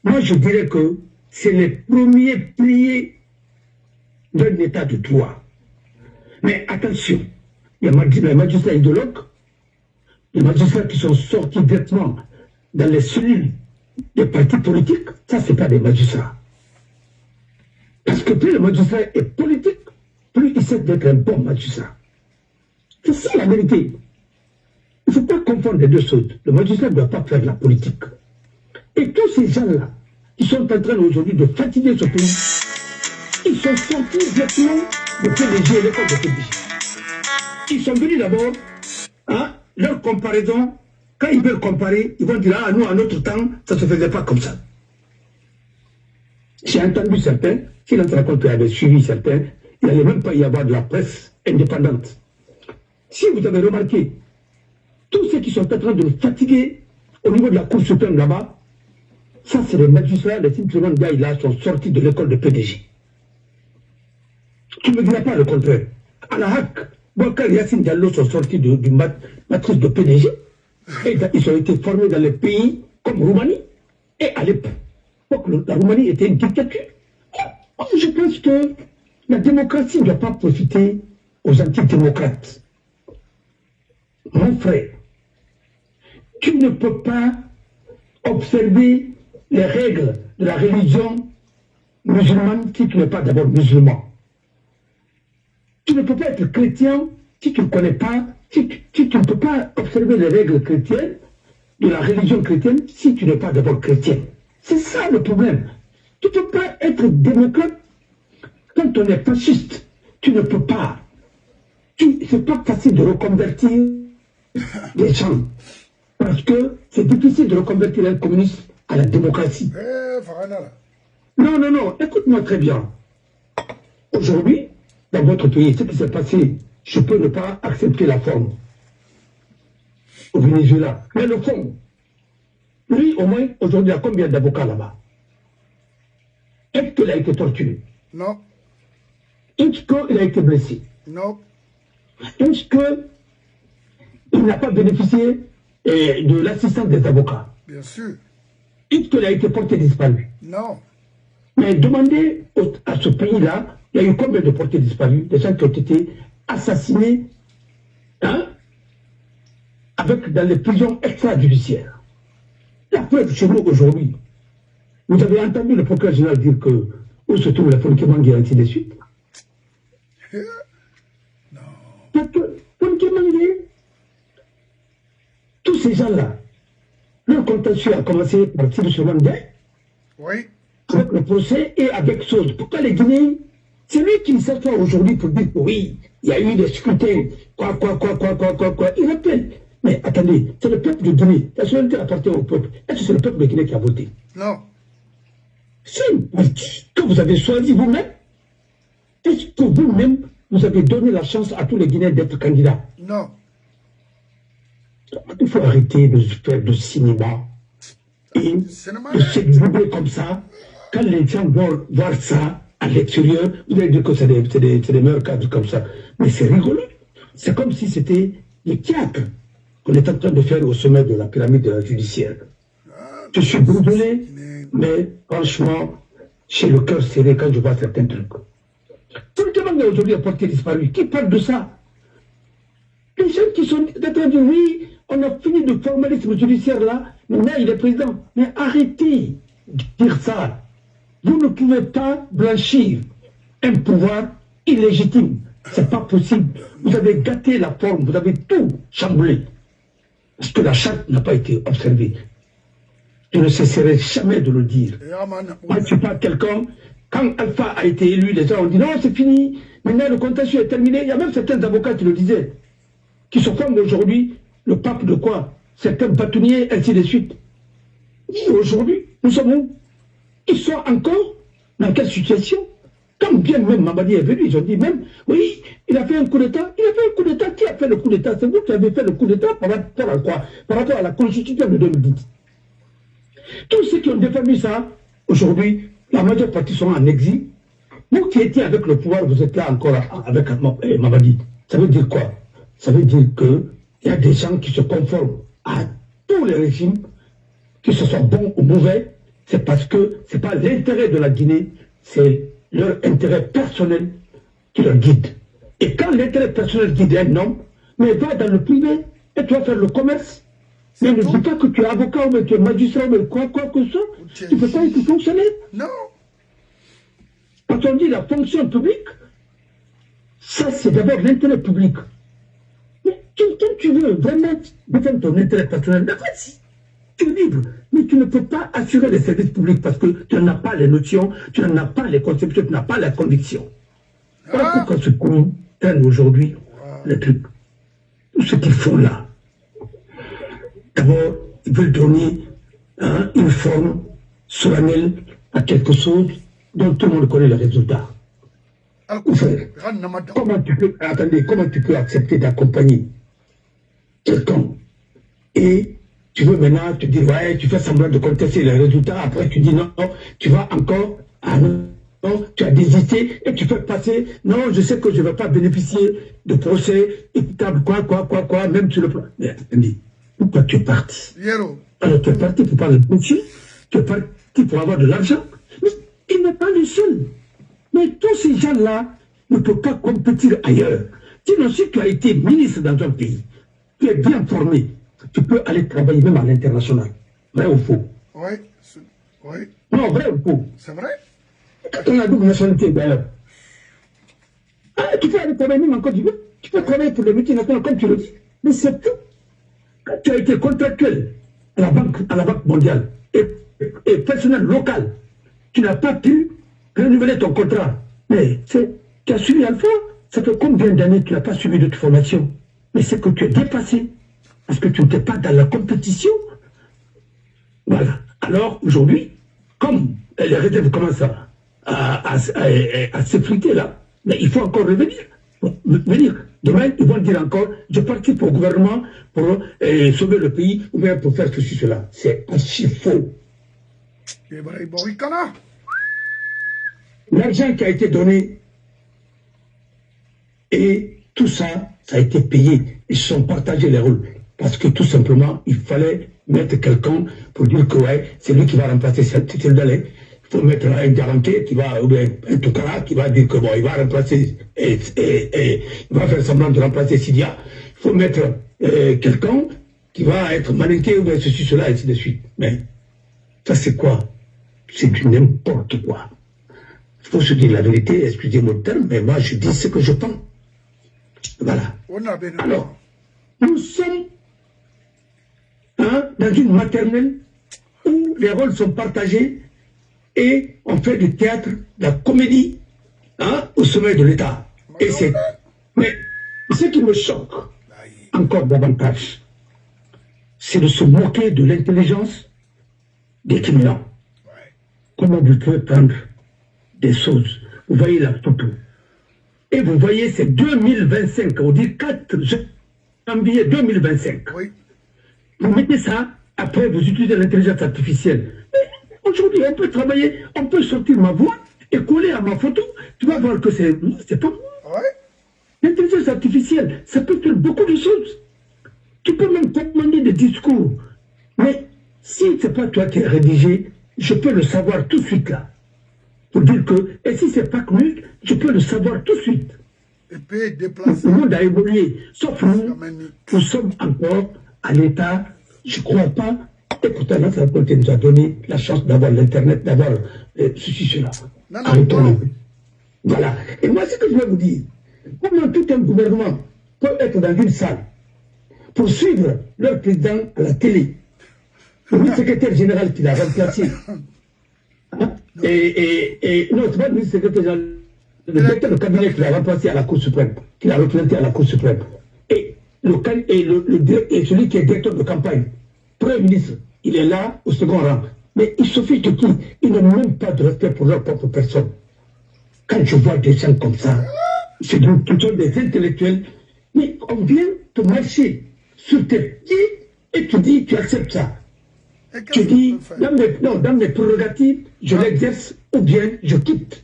moi je dirais que c'est les premiers piliers d'un état de droit. Mais attention, les magistrats idéologues, les magistrats qui sont sortis directement dans les cellules des partis politiques, ça c'est pas des magistrats. Parce que plus le magistrat est politique, plus il sait d'être un bon magistrat. C'est ça la vérité. Il ne faut pas confondre les deux choses. Le magistrat ne doit pas faire de la politique. Et tous ces gens-là, qui sont en train aujourd'hui de fatiguer ce pays, ils sont sortis directement de PDG et l'école de PDG. Ils sont venus d'abord, leur comparaison, quand ils veulent comparer, ils vont dire, ah, nous, à notre temps, ça ne se faisait pas comme ça. J'ai entendu certains, si notre raconte avait suivi certains, il n'allait même pas y avoir de la presse indépendante. Si vous avez remarqué, tous ceux qui sont en train de nous fatiguer au niveau de la Cour suprême là-bas, ça c'est les magistrats, les simplement gars là sont sortis de l'école de PDG. Tu ne me diras pas le contraire. À la HAC, Boubacar Yassine Diallo sont sortis du matrice de PDG et ils ont été formés dans les pays comme Roumanie. Et à l'époque, la Roumanie était une dictature. Je pense que la démocratie ne doit pas profiter aux antidémocrates. Mon frère, tu ne peux pas observer les règles de la religion musulmane si tu n'es pas d'abord musulman. Tu ne peux pas être chrétien si tu ne connais pas, si tu ne peux pas observer les règles chrétiennes de la religion chrétienne si tu n'es pas d'abord chrétien. C'est ça le problème. Tu ne peux pas être démocrate quand on est fasciste. Tu ne peux pas. C'est pas facile de reconvertir les gens. Parce que c'est difficile de reconvertir un communiste à la démocratie. Non, non, non, écoute-moi très bien. Aujourd'hui, dans votre pays, ce qui s'est passé, je peux ne pas accepter la forme au Venezuela. Mais le fond, lui, au moins, aujourd'hui, il y a combien d'avocats là-bas? Est-ce qu'il a été torturé? Non. Est-ce qu'il a été blessé? Non. Est-ce qu'il n'a pas bénéficié de l'assistance des avocats? Bien sûr. Est-ce qu'il a été porté disparu? Non. Mais demandez à ce pays-là, il y a eu combien de portés disparus, des gens qui ont été assassinés dans les prisons extrajudiciaires. La preuve chez nous aujourd'hui, vous avez entendu le procureur général dire que où se trouve la Fonkemangue et ainsi de suite. Non. Parce que Fonkemangue, tous ces gens-là, leur contentieux a commencé par Thierry Chomandé, Oui. avec le procès et avec chose. Pourquoi les Guinéens, c'est lui qui s'assoit aujourd'hui pour dire que oui, il y a eu des scrutins, quoi. Il rappelle. Mais attendez, c'est le peuple de Guinée. La souveraineté appartient au peuple. Est-ce que c'est le peuple de Guinée qui a voté? Non. C'est une partie que vous avez choisi vous-même. Est-ce que vous-même, vous avez donné la chance à tous les Guinéens d'être candidats? Non. Il faut arrêter de faire du cinéma et de s'exhiber comme ça. Quand les gens vont voir ça à l'extérieur, vous allez dire que c'est des meilleurs cadres comme ça. Mais c'est rigolo. C'est comme si c'était le théâtre qu'on est en train de faire au sommet de la pyramide de la judiciaire. Je suis désolé, mais franchement, j'ai le cœur serré quand je vois certains trucs. Tout le monde aujourd'hui a porté disparu. Qui parle de ça? qui sont en dire oui, on a fini de formalisme judiciaire là, maintenant il est président. Mais arrêtez de dire ça. Vous ne pouvez pas blanchir un pouvoir illégitime. C'est pas possible. Vous avez gâté la forme, vous avez tout chamboulé. Parce que la charte n'a pas été observée. Je ne cesserai jamais de le dire. Moi, je ne suis pas quelqu'un. Quand Alpha a été élu, les gens ont dit non, c'est fini. Maintenant, le contentieux est terminé. Il y a même certains avocats qui le disaient, qui se forment aujourd'hui le pape de quoi? Certains bâtonniers, ainsi de suite. Aujourd'hui, nous sommes où? Ils sont encore dans quelle situation? Quand bien même Mamadi est venu, ils ont dit même, oui, il a fait un coup d'État. Il a fait un coup d'État. Qui a fait le coup d'État? C'est vous qui avez fait le coup d'État par rapport à quoi? Par rapport à la Constitution de 2010. Tous ceux qui ont défendu ça, aujourd'hui, la majeure partie sont en exil. Vous qui étiez avec le pouvoir, vous êtes là encore avec Mamadi. Ça veut dire quoi? Ça veut dire qu'il y a des gens qui se conforment à tous les régimes, que ce soit bon ou mauvais, c'est parce que ce n'est pas l'intérêt de la Guinée, c'est leur intérêt personnel qui leur guide. Et quand l'intérêt personnel guide un homme, mais va dans le privé et tu vas faire le commerce. Mais ne dis pas que tu es avocat ou tu es magistrat ou quoi que ce soit. Tu ne peux pas être fonctionnaire. Non. Quand on dit la fonction publique, ça c'est d'abord l'intérêt public. Mais quand tu veux vraiment défendre ton intérêt personnel, vas-y, tu es libre. Mais tu ne peux pas assurer les services publics parce que tu n'en as pas les notions, tu n'en as pas les conceptions, tu n'as pas la conviction. Voilà pourquoi ce qu'on traîne aujourd'hui, les trucs. Tout ce qu'ils font là. D'abord, ils veulent donner une forme solennelle à quelque chose dont tout le monde connaît le résultat. Comment tu peux accepter d'accompagner quelqu'un et tu veux maintenant te dire, ouais, tu fais semblant de contester les résultats, après tu dis non, tu vas encore, non, tu as désisté et tu fais passer, non, je sais que je ne vais pas bénéficier de procès équitable, quoi, même sur le plan. Mais attendez, pourquoi tu es parti? Alors tu es parti pour parler de métier, tu es parti pour avoir de l'argent, mais il n'est pas le seul. Mais tous ces gens-là ne peuvent pas compétir ailleurs. Sinon, si tu as été ministre dans un pays, tu es bien formé, tu peux aller travailler même à l'international. Vrai ou faux? Oui. Non, vrai ou faux? C'est vrai. Quand on a double nationalité, d'ailleurs. Tu peux aller travailler même en Côte d'Ivoire. Tu peux travailler pour les multinationales, comme tu le dis. Mais c'est tout. Quand tu as été contractuel à la Banque mondiale et personnel local, tu n'as pas pu renouveler ton contrat. Mais tu as suivi Alpha. Ça fait combien d'années que tu n'as pas suivi de ta formation? Mais c'est que tu es dépassé. Parce que tu n'étais pas dans la compétition. Voilà. Alors, aujourd'hui, comme les réserves commencent à s'effriter là, mais il faut encore revenir. Venir. Demain, ils vont dire encore, je participe au gouvernement pour sauver le pays ou bien pour faire ceci, cela. C'est archi faux. L'argent qui a été donné et tout ça, ça a été payé. Ils se sont partagés les rôles. Parce que tout simplement, il fallait mettre quelqu'un pour dire que ouais, c'est lui qui va remplacer cette Il faut mettre un garantie qui va, ou bien un Toukara qui va dire que bon, il va remplacer, il va faire semblant de remplacer Sidia. Il faut mettre quelqu'un qui va être mannequin ou bien ceci, cela, et ainsi de suite. Mais ça c'est quoi? C'est du n'importe quoi. Il faut se dire la vérité, excusez-moi le terme, mais moi je dis ce que je pense. Voilà. Alors, nous sommes dans une maternelle où les rôles sont partagés et on fait du théâtre, de la comédie au sommet de l'État. Mais ce qui me choque encore davantage, c'est de se moquer de l'intelligence des criminels. Comment vous pouvez prendre des choses? Vous voyez la photo. Et vous voyez, c'est 2025, on dit 4 janvier 2025. Oui. Vous mettez ça, après vous utilisez l'intelligence artificielle. Aujourd'hui, on peut travailler, on peut sortir ma voix et coller à ma photo. Tu vas voir que c'est pas moi. Ouais. L'intelligence artificielle, ça peut faire beaucoup de choses. Tu peux même commander des discours. Mais si ce n'est pas toi qui es rédigé, je peux le savoir tout de suite là. Pour dire que, et si ce n'est pas que je peux le savoir tout de suite. Et puis déplacer. Le monde a évolué. Sauf nous sommes encore à l'état, je ne crois pas. Et pourtant, notre côté nous a donné la chance d'avoir l'Internet, d'avoir ceci, cela. Arrêtons. Voilà. Et moi, ce que je vais vous dire, comment tout un gouvernement peut être dans une salle pour suivre leur président à la télé, le secrétaire général qui l'a remplacé, hein? Non, c'est pas le secrétaire général, le directeur de cabinet qui l'a remplacé à la Cour suprême, qui l'a représenté à la Cour suprême, et celui qui est directeur de campagne, Premier ministre, il est là au second rang. Mais il suffit de qui? Ils n'ont même pas de respect pour leur propre personne. Quand je vois des gens comme ça, c'est des intellectuels, mais on vient te marcher sur tes pieds et tu dis, tu acceptes ça. Tu dis, dans mes prérogatives, je l'exerce ou bien je quitte.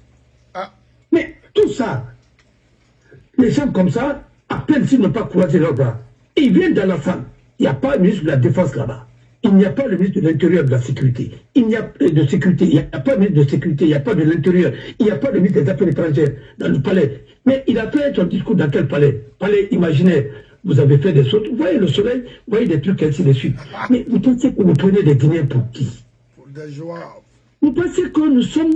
Mais tout ça, les gens comme ça, à peine s'ils n'ont pas croisé leurs bras, ils viennent dans la salle. Il n'y a pas le ministre de la Défense là-bas. Il n'y a pas le ministre de l'Intérieur de la Sécurité. Il n'y a pas de sécurité. Il n'y a pas de ministre de Sécurité. Il n'y a pas de l'Intérieur. Il n'y a pas de ministre des Affaires étrangères dans le palais. Mais il a fait son discours dans quel palais? Palais imaginaire. Vous avez fait des sautes. Vous voyez le soleil, vous voyez des trucs ainsi de suite. Mais vous pensez que vous prenez des Guinéens pour qui? Pour des joies. Vous pensez que nous sommes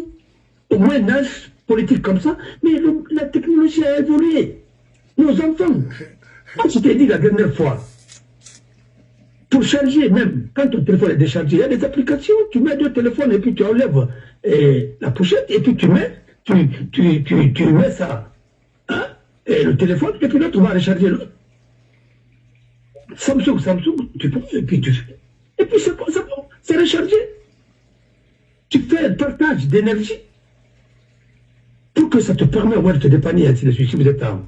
au Moyen Âge politique comme ça? Mais la technologie a évolué. Nos enfants. Quand je t'ai dit la dernière fois, pour charger même, quand ton téléphone est déchargé, il y a des applications, tu mets deux téléphones et puis tu enlèves la pochette et puis tu mets ça, hein, et le téléphone, et puis l'autre va recharger l'autre. Samsung, tu prends et puis tu fais. Et puis c'est bon, c'est rechargé. Tu fais un partage d'énergie pour que ça te permet au moins de te dépanner, ainsi de suite, si vous êtes en...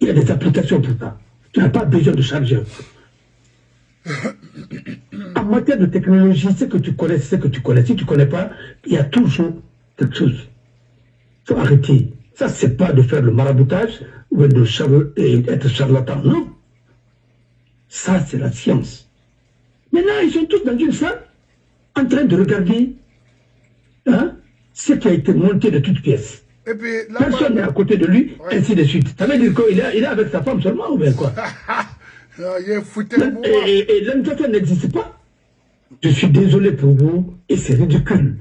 Il y a des applications pour ça. Tu n'as pas besoin de chargeur. En matière de technologie, ce que tu connais, c'est ce que tu connais. Si tu ne connais pas, il y a toujours quelque chose. Il faut arrêter. Ça, c'est pas de faire le maraboutage ou être charlatan. Non. Ça, c'est la science. Maintenant, ils sont tous dans une salle en train de regarder ce qui a été monté de toutes pièces. Et puis, personne n'est à côté de lui, ainsi de suite. Ça veut dire qu'il est avec sa femme seulement ou bien quoi? Et l'interface n'existe pas. Je suis désolé pour vous et c'est ridicule.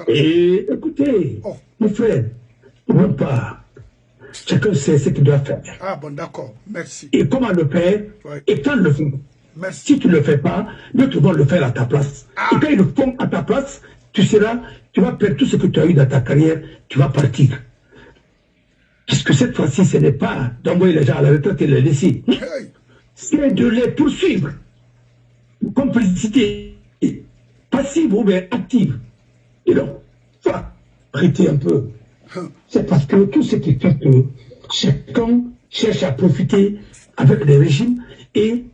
Et écoutez, mon frère, même pas. Chacun sait ce qu'il doit faire. Ah bon, d'accord, merci. Et comment le faire, et quand le faire. Merci. Si tu ne le fais pas, d'autres vont le faire à ta place. Et quand ils le font à ta place, tu vas perdre tout ce que tu as eu dans ta carrière, tu vas partir. Puisque cette fois-ci, ce n'est pas d'envoyer les gens à la retraite et les laisser. C'est de les poursuivre. Complicité passive ou bien active. Et donc, ça, arrêtez un peu. C'est parce que tout ce qui fait que chacun cherche à profiter avec les régimes et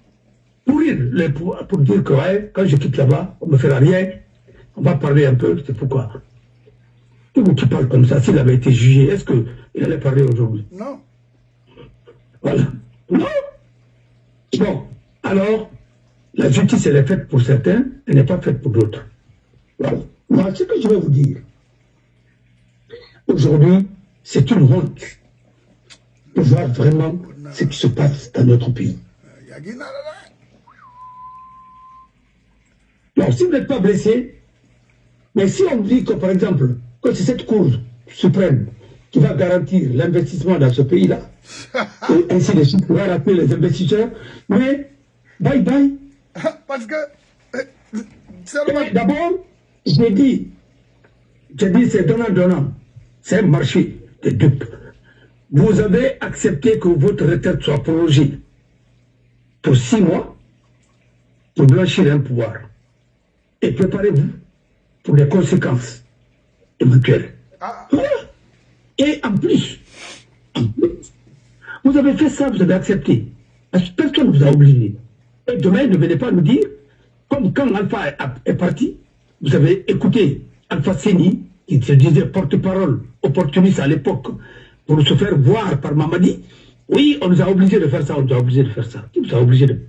pourrir les pouvoirs pour dire que ouais, quand je quitte là-bas, on ne me fera rien. On va parler un peu, c'est pourquoi. Tout qui parle comme ça, s'il avait été jugé, est-ce qu'il allait parler aujourd'hui? Non. Voilà. Non. Bon, alors, la justice, elle est faite pour certains, elle n'est pas faite pour d'autres. Voilà. Moi, ce que je vais vous dire, aujourd'hui, c'est une honte de voir vraiment ce qui se passe dans notre pays. Alors, si vous n'êtes pas blessé, mais si on dit que, par exemple, que c'est cette Cour suprême qui va garantir l'investissement dans ce pays-là, et ainsi de suite, pour rappeler les investisseurs, mais bye bye. Parce que... D'abord, j'ai dit, c'est donnant-donnant. C'est un marché de dupes. Vous avez accepté que votre retraite soit prolongée pour 6 mois pour blanchir un pouvoir. Et préparez-vous pour les conséquences éventuelles. Voilà. Et en plus, vous avez fait ça, vous avez accepté. Personne ne vous a obligé. Et demain, ne venez pas nous dire, comme quand Alpha est parti, vous avez écouté Alpha Séni, qui se disait porte-parole opportuniste à l'époque, pour se faire voir par Mamadi. Oui, on nous a obligés de faire ça, on nous a obligés de faire ça. Qui vous a obligé de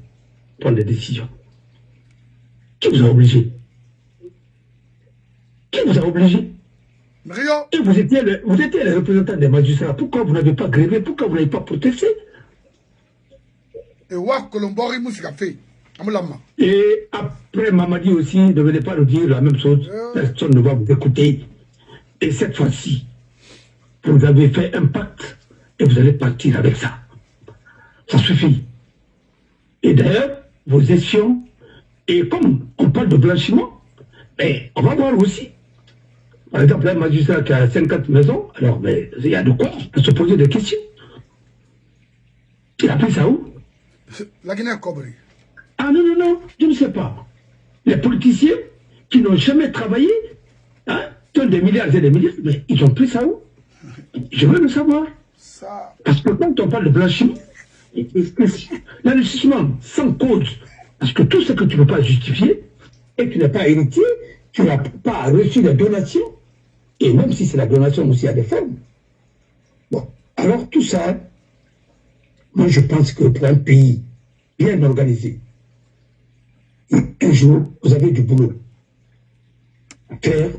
prendre des décisions? Qui vous a obligé? Qui vous a obligé? Rio. Et vous étiez le représentant des magistrats. Pourquoi vous n'avez pas grévé? Pourquoi vous n'avez pas protesté? Et wa Colombori Moussicafé. Et après, Mamadi aussi ne venez pas nous dire la même chose. Personne ne va vous écouter. Et cette fois-ci, vous avez fait un pacte et vous allez partir avec ça. Ça suffit. Et d'ailleurs, vos gestions, et comme on parle de blanchiment, on va voir aussi. Par exemple, un magistrat qui a 50 maisons, alors il y a de quoi se poser des questions. Il a pris ça où? La Guinée-Cobri. Ah non, je ne sais pas. Les politiciens qui n'ont jamais travaillé, hein, qui ont des milliards et des milliards, mais ils ont pris ça où? Je veux le savoir. Ça... Parce que quand on parle de blanchiment, l'enrichissement sans cause, parce que tout ce que tu ne peux pas justifier, et tu n'as pas hérité, tu n'as pas reçu la donation, et même si c'est la donation aussi à des femmes. Bon, alors tout ça, moi je pense que pour un pays bien organisé, un jour, vous avez du boulot à faire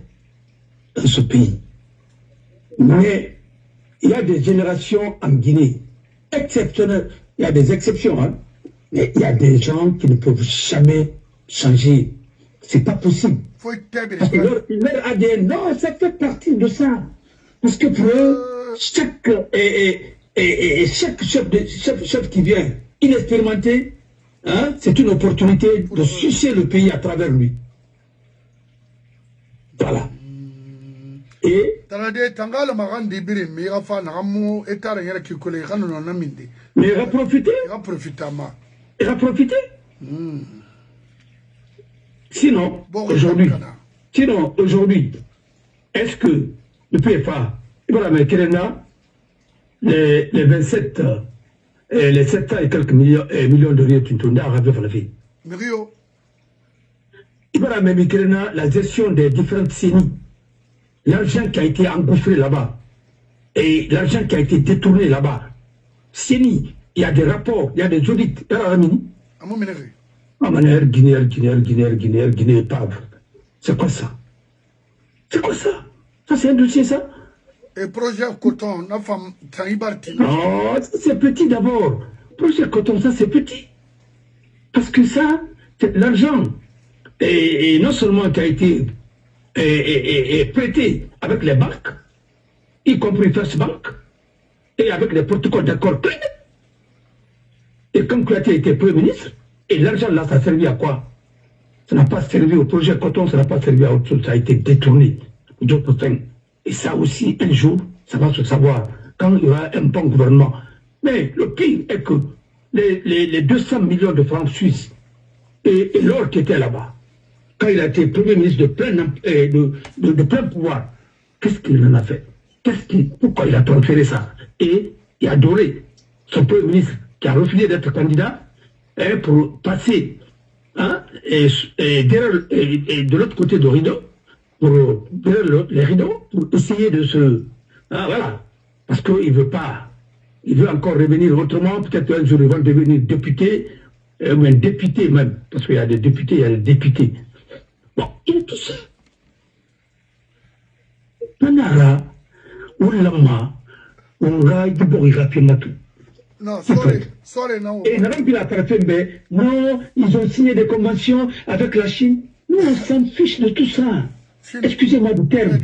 dans ce pays. Mais il y a des générations en Guinée exceptionnelles. Il y a des exceptions, hein. Mais il y a des gens qui ne peuvent jamais changer. C'est pas possible. Parce que leur ADN, non, ça fait partie de ça. Parce que pour eux, chaque chef qui vient inexpérimenté, hein, c'est une opportunité de sucer le pays à travers lui. Voilà. Et mais il va profiter. Il va profiter. Sinon, aujourd'hui, est-ce que le PFA, les 27, les 700 et quelques millions de riz, tu ne as pas fait. La gestion des différentes CENI, l'argent qui a été engouffré là-bas et l'argent qui a été détourné là-bas, CENI, il y a des rapports, il y a des audits. Guinée, pauvre. C'est quoi ça? C'est quoi ça? Ça, c'est un dossier, ça? Et projet coton, non, c'est petit d'abord. Projet coton, ça, c'est petit. Parce que ça, c'est l'argent. Et non seulement qui a été prêté avec les banques, y compris First Bank, et avec les protocoles d'accord privés. Et comme Kouyaté était Premier ministre, et l'argent là, ça a servi à quoi? Ça n'a pas servi au projet coton, ça n'a pas servi à autre chose, ça a été détourné d'autres fins. Et ça aussi, un jour, ça va se savoir quand il y aura un bon gouvernement. Mais le pire est que les 200 millions de francs suisses et l'or qui était là-bas, quand il a été Premier ministre de plein pouvoir, qu'est-ce qu'il en a fait? Pourquoi il a transféré ça? Et il a adoré son Premier ministre qui a refusé d'être candidat pour passer et de l'autre côté du rideau, derrière les rideaux, pour essayer de se... voilà. Parce qu'il ne veut pas. Il veut encore revenir autrement. Peut-être un jour, ils vont devenir députés, ou un député même. Parce qu'il y a des députés, il y a des députés. Bon, il y a tout ça. Panara, Oulama, Onga, Iborira, Pimatou. Non, sorry, non. Et non, ils ont signé des conventions avec la Chine. Nous, on s'en fiche de tout ça. Excusez-moi du terme.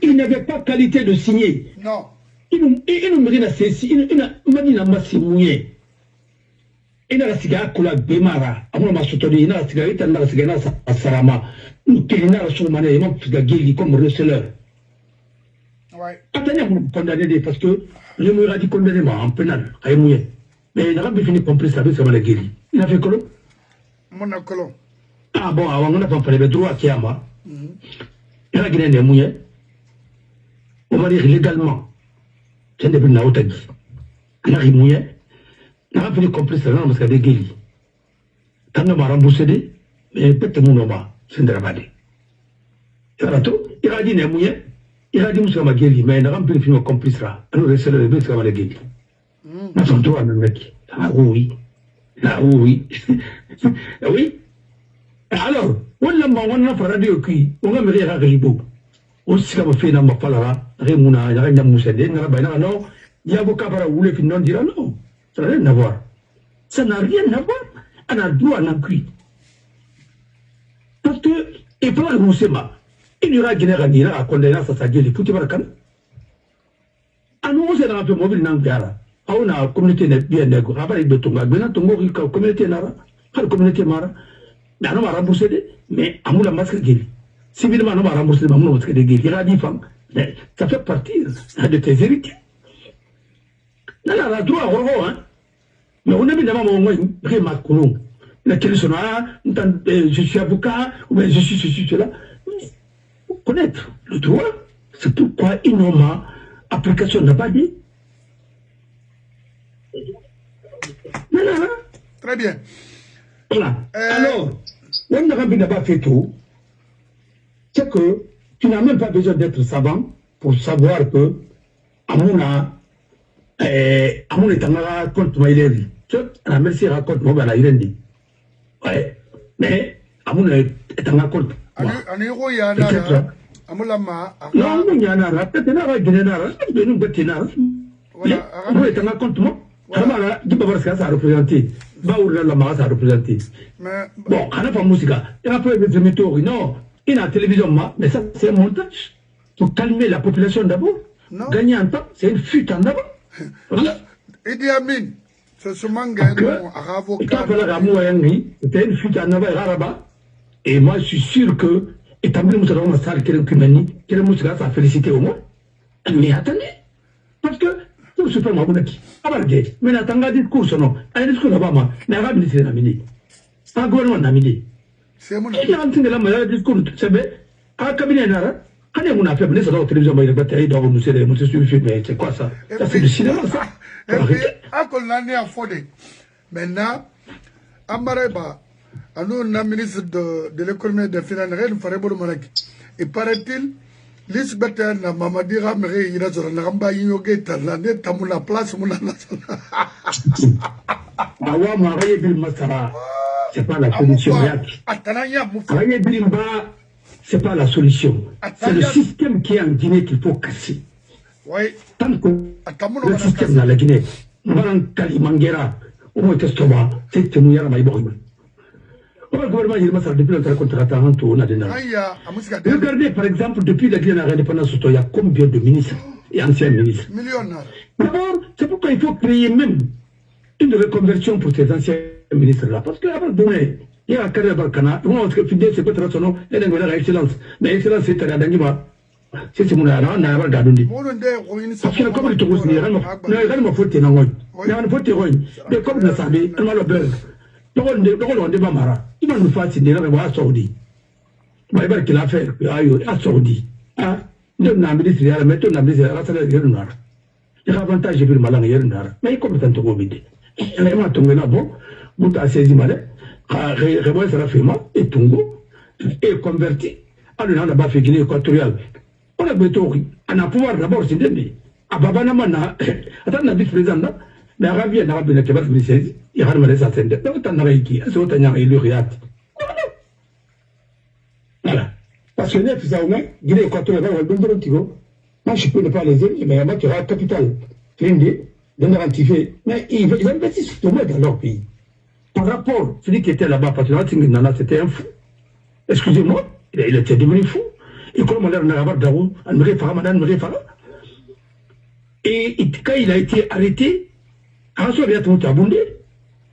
Ils n'avaient pas qualité de signer. Non. Ils nous disent que c'est ina la siga kula bemara amuna masutoni ina la siga ita na la siga na sarama ina la soumane ina siga geli comme receleur. Ouais. Attendez, vous condamnez parce que je me dit condamné en pénal à mouiller. Mais il n'a pas fini compris ça avec la geli. Il a fait quoi? Mon colon. Ah bon, avant on a pas fait le droit qui a ma. Il a gagné mouiller. On va dire légalement. C'est depuis na otagi. Il a mouiller. Il n'a pas fini compris ça parce qu'il a des geli. Quand on m'a remboursé, mais peut-être mon nom, c'est un drame. Il a dit mouiller. Il a dit que ma gueule, mais il n'a pas fini compris ça. Alors, c'est le bébé, c'est la gueule. Nous sommes trois, le mec. Ah oui. Ah oui. Oui. Alors, on a fait radio qui, on a mis à Ribo. aussi comme fait dans ma palara, Remuna, il y a Moussédé, non, il y a beaucoup de voulez qu'il n'en dira non. Ça n'a rien à voir. Ça n'a rien à voir. On a droit à l'encuit. Parce que, et pas le Moussema, il y aura Guinée à condamner sa gueule, tout est barcan. À nous, c'est un peu mobile n'angara. On a une communauté bien négociée. Après, il y a une communauté nara, une communauté mara. Mais on va rembourser, mais à nous la masque gueule. Civilement, on va rembourser, mais on va masque de gueule. Il y a des femmes. Ça fait partie de tes héritiers. Non, non, on a droit à revoir, hein. Mais on a mis d'abord au moins vraiment colon. Je suis avocat, ou bien je suis cela. Connaître le droit, c'est pourquoi il n'y a pas d'application n'a pas dit. Voilà. Très bien. Voilà. Alors, on n'a pas fait tout. C'est que tu n'as même pas besoin d'être savant pour savoir que Amouna est un compte Maïleri. La merci raconte moi la irendi. Ouais. Mais Amouna est un compte. Aniro yana amulama. Non, il y en a peut-être un général, de nous betina. Voilà, Amouna est un compte moi. Amara, du Babarska ça a représenté. Baoula la Mara ça a représenté. Bon, on a pas musique. Il a pas de météo. Non, il y a la télévision, mais ça c'est un montage. Pour calmer la population d'abord. Gagner un temps, c'est une fuite en avant. Idi Amin, c'est ce manga avocat. C'était une fuite en avant. Et moi, je suis sûr que, étant donné que nous avons ça, ça a félicité au moins. Mais attendez, parce que, tout se fait, moi, mais attendez, un discours, non. Un discours là-bas, mais un ministre n'a mis. Un gouvernement n'a mis. C'est mon avis. Il y a un discours, c'est bien. Un cabinet n'a. Quand on a fait, mais ça dans la télévision, il y a des batailles dans nous, c'est quoi ça? Ça fait du cinéma, ça. Et puis, à l'année à Fodé. Maintenant, à Mareba, à nous, le ministre de l'économie et des finances, il fallait beaucoup de et paraît-il, Lisbeth na Mamadi Ramere, il a dit, Namba Yogeta, la nette à mon place, mon Awa Maraye Bilmasara, c'est pas la solution. Maraye Bilimba, c'est pas la solution. C'est le système qui est en Guinée qu'il faut casser. Oui. Tant que le système dans la Guinée, Maran Kalimangera, au moins Testoba, c'est que nous y avons un bon. Le gouvernement, il m'a depuis le contrat à on a des nains. Regardez, par exemple, depuis la Guinée indépendance, il y a combien de ministres et anciens ministres? D'abord, c'est pourquoi il faut créer même une reconversion pour ces anciens ministres-là. Parce qu'avant de donner, il y a un carré Barcana, on va finir, c'est pas son nom, elle est la excellence. Mais excellence, c'est à la Danima. C'est mon argent, on a regardé. Parce que comme le Togo, il y a un faute en haut. Il y a un faute en haut. Mais comme le savez, on va le beurre. On débat Mara. Il va nous fasciner, on va à Saoudi. Il va qu'il a fait à Saoudi. Ah, nous n'avons pas dit, mais nous n'avons pas dit, il y a un avantage de le malin hier. Mais il comme tant de gobide. Il y a un tongue là-bas, vous avez saisi malin, Rebois Rafima et Tongo, et converti. Alors, on a pas fait Guinée équatoriale. On a besoin, on a pouvoir d'abord c'est demi. À Babanamana, attends la vice-présidente, mais Arabie n'a pas bien été il y a un malaise à Sende. Donc, on a réussi, c'est autant y le réat. Voilà. Parce que neuf, ça au moins, Guinée équatoriale, on va le Tigo. Moi, je peux ne pas les aimer, mais il y a qui aura capital. Flindé, de me mais ils investissent tout le monde dans leur pays. Par rapport, celui qui était là-bas, parce que c'était un fou. Excusez-moi, il était devenu fou. Et comme on l'a dit, et quand il a été arrêté,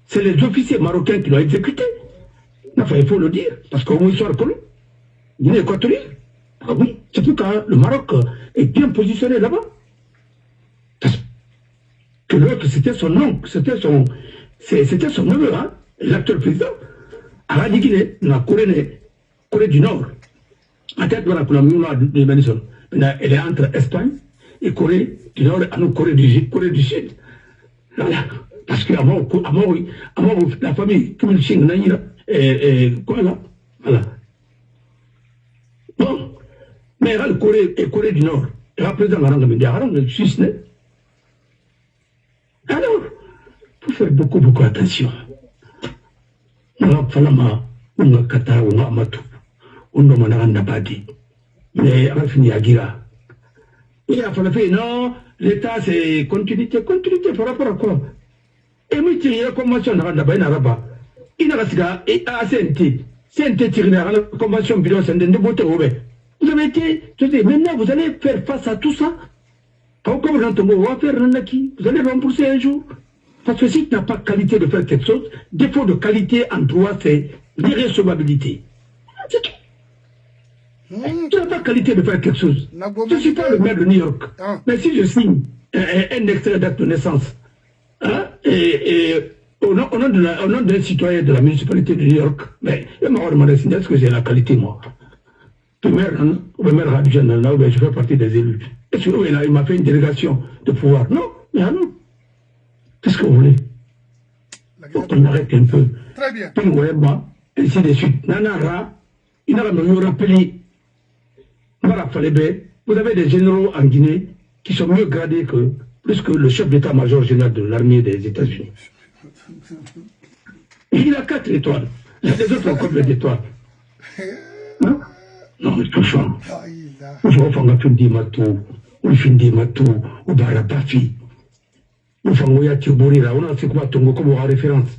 c'est les officiers marocains qui l'ont exécuté. Il faut le dire, parce qu'au moins ils sont reconnus. Guinée équatoriale. Ah oui, c'est pourquoi le Maroc est bien positionné là-bas. Que l'autre, c'était son oncle, c'était son neveu, hein, l'actuel président. Aradi Guinée, la Corée du Nord. En tête de la Madison. Elle est entre Espagne et Corée du Nord et Corée du Sud. Voilà. Parce que la famille Kim Il-sung, quoi là? Voilà. Bon. Mais la Corée du Nord, elle représente la langue mondiale, le Suisse. Alors, il faut faire beaucoup attention. On a Falama, on a Qatar, on a Amatou. On a Nabadi. Mais on a fini à Gira. Il a fallu non, l'État c'est continuité par rapport à quoi? Et moi, il y a une convention d'Arabie Araba. Il y a un CNT tiré la convention bidon, c'est de beauté. Vous avez été, maintenant vous allez faire face à tout ça. Comme vous va faire un acquis, vous allez rembourser un jour. Parce que si tu n'as pas qualité de faire quelque chose, défaut de qualité en droit, c'est l'irrecevabilité. C'est tout. Tu n'as pas qualité de faire quelque chose. Je ne suis pas le maire de New York. Mais si je signe un extrait d'acte de naissance, hein, et au nom d'un citoyen de la municipalité de New York, mais il m'a demandé est-ce que j'ai la qualité, moi? Le maire, je fais partie des élus. Est-ce qu'il m'a fait une délégation de pouvoir? Non, mais non. Qu'est-ce que vous voulez? On arrête un peu. Très bien. Ainsi de suite. Nanara, il n'a pas me rappeler. Vous avez des généraux en Guinée qui sont mieux gradés que plus que le chef d'état-major général de l'armée des États-Unis. Il a 4 étoiles. Les autres ont combien d'étoiles? Hein? Non, mais franchement. Je vais faire un film d'Imatou, un film d'Imatou, ou Barapafi. On va faire on a fait quoi Tongo comme référence.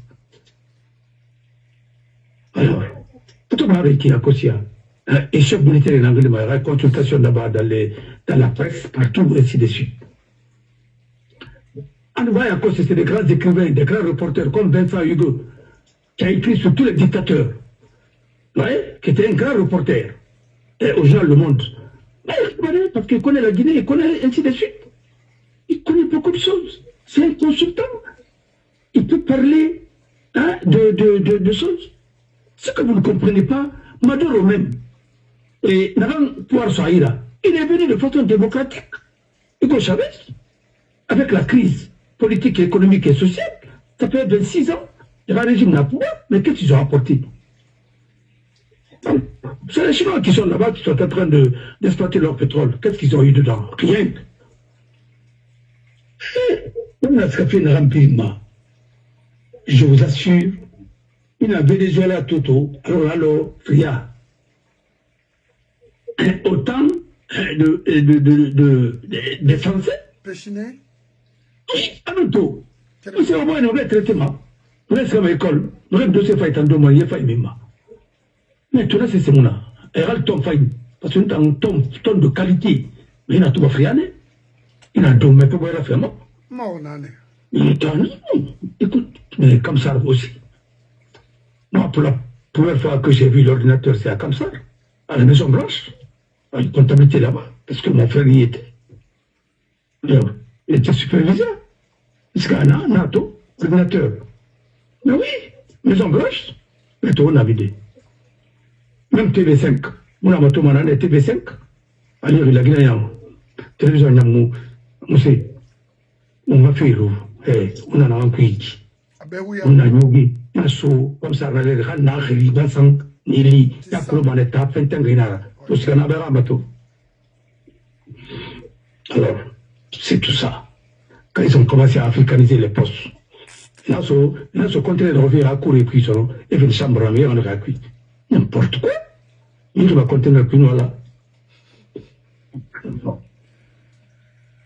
Alors, tout le monde qui a Kosia. Et chef militaire en anglais, il y a consultation là-bas dans la presse, partout, et ainsi de suite. On voit à cause c'est des grands écrivains, des grands reporters comme Vincent Hugo, qui a écrit sur tous les dictateurs, ouais, qui était un grand reporter, et au journal Le Monde. Parce qu'il connaît la Guinée, il connaît ainsi de suite. Il connaît beaucoup de choses. C'est un consultant. Il peut parler hein, de choses. Ce que vous ne comprenez pas, Maduro même, et Naran Pouar Saïra, il est venu de façon démocratique. Hugo Chavez, avec la crise politique, économique et sociale, ça fait 26 ans, il y a un régime à pouvoir, mais qu'est-ce qu'ils ont apporté? C'est les Chinois qui sont là-bas, qui sont en train d'exploiter leur pétrole. Qu'est-ce qu'ils ont eu dedans? Rien. Je vous assure, il y a Venezuela Toto, alors Fria. Autant de Français. Péchiné? Oui, à nous tout. C'est au moins un vrai traitement. Nous sommes à l'école. Nous sommes dossier faillant en domaine, il y a failli même. Mais tout là, c'est mon âme. Et là, ton failli. Parce que nous avons un ton de qualité. Mais il a tout à faire. Il a un ton, mais pas faire. Mon année. Écoute, mais comme ça aussi. Moi, pour la première fois que j'ai vu l'ordinateur, c'est à Kamsar, à la Maison Blanche, à une comptabilité là-bas, parce que mon frère y était. Alors, il était superviseur. Parce qu'il y a un NATO, ordinateur. Mais oui, Maison Blanche, mais tout on a vidé. Même TV5, on a moto manane TV5, allez, il a gagné un télévision, on va faire on en a un qui on a yogi so comme ça les rana khili basang nili yakolo maneta fentengrina tout ce qu'on a barabato. Alors c'est tout ça quand ils ont commencé à africaniser les postes là ce continuer de revenir à courir puis selon et une chambre à on a cuit n'importe quoi il va continuer puis nous là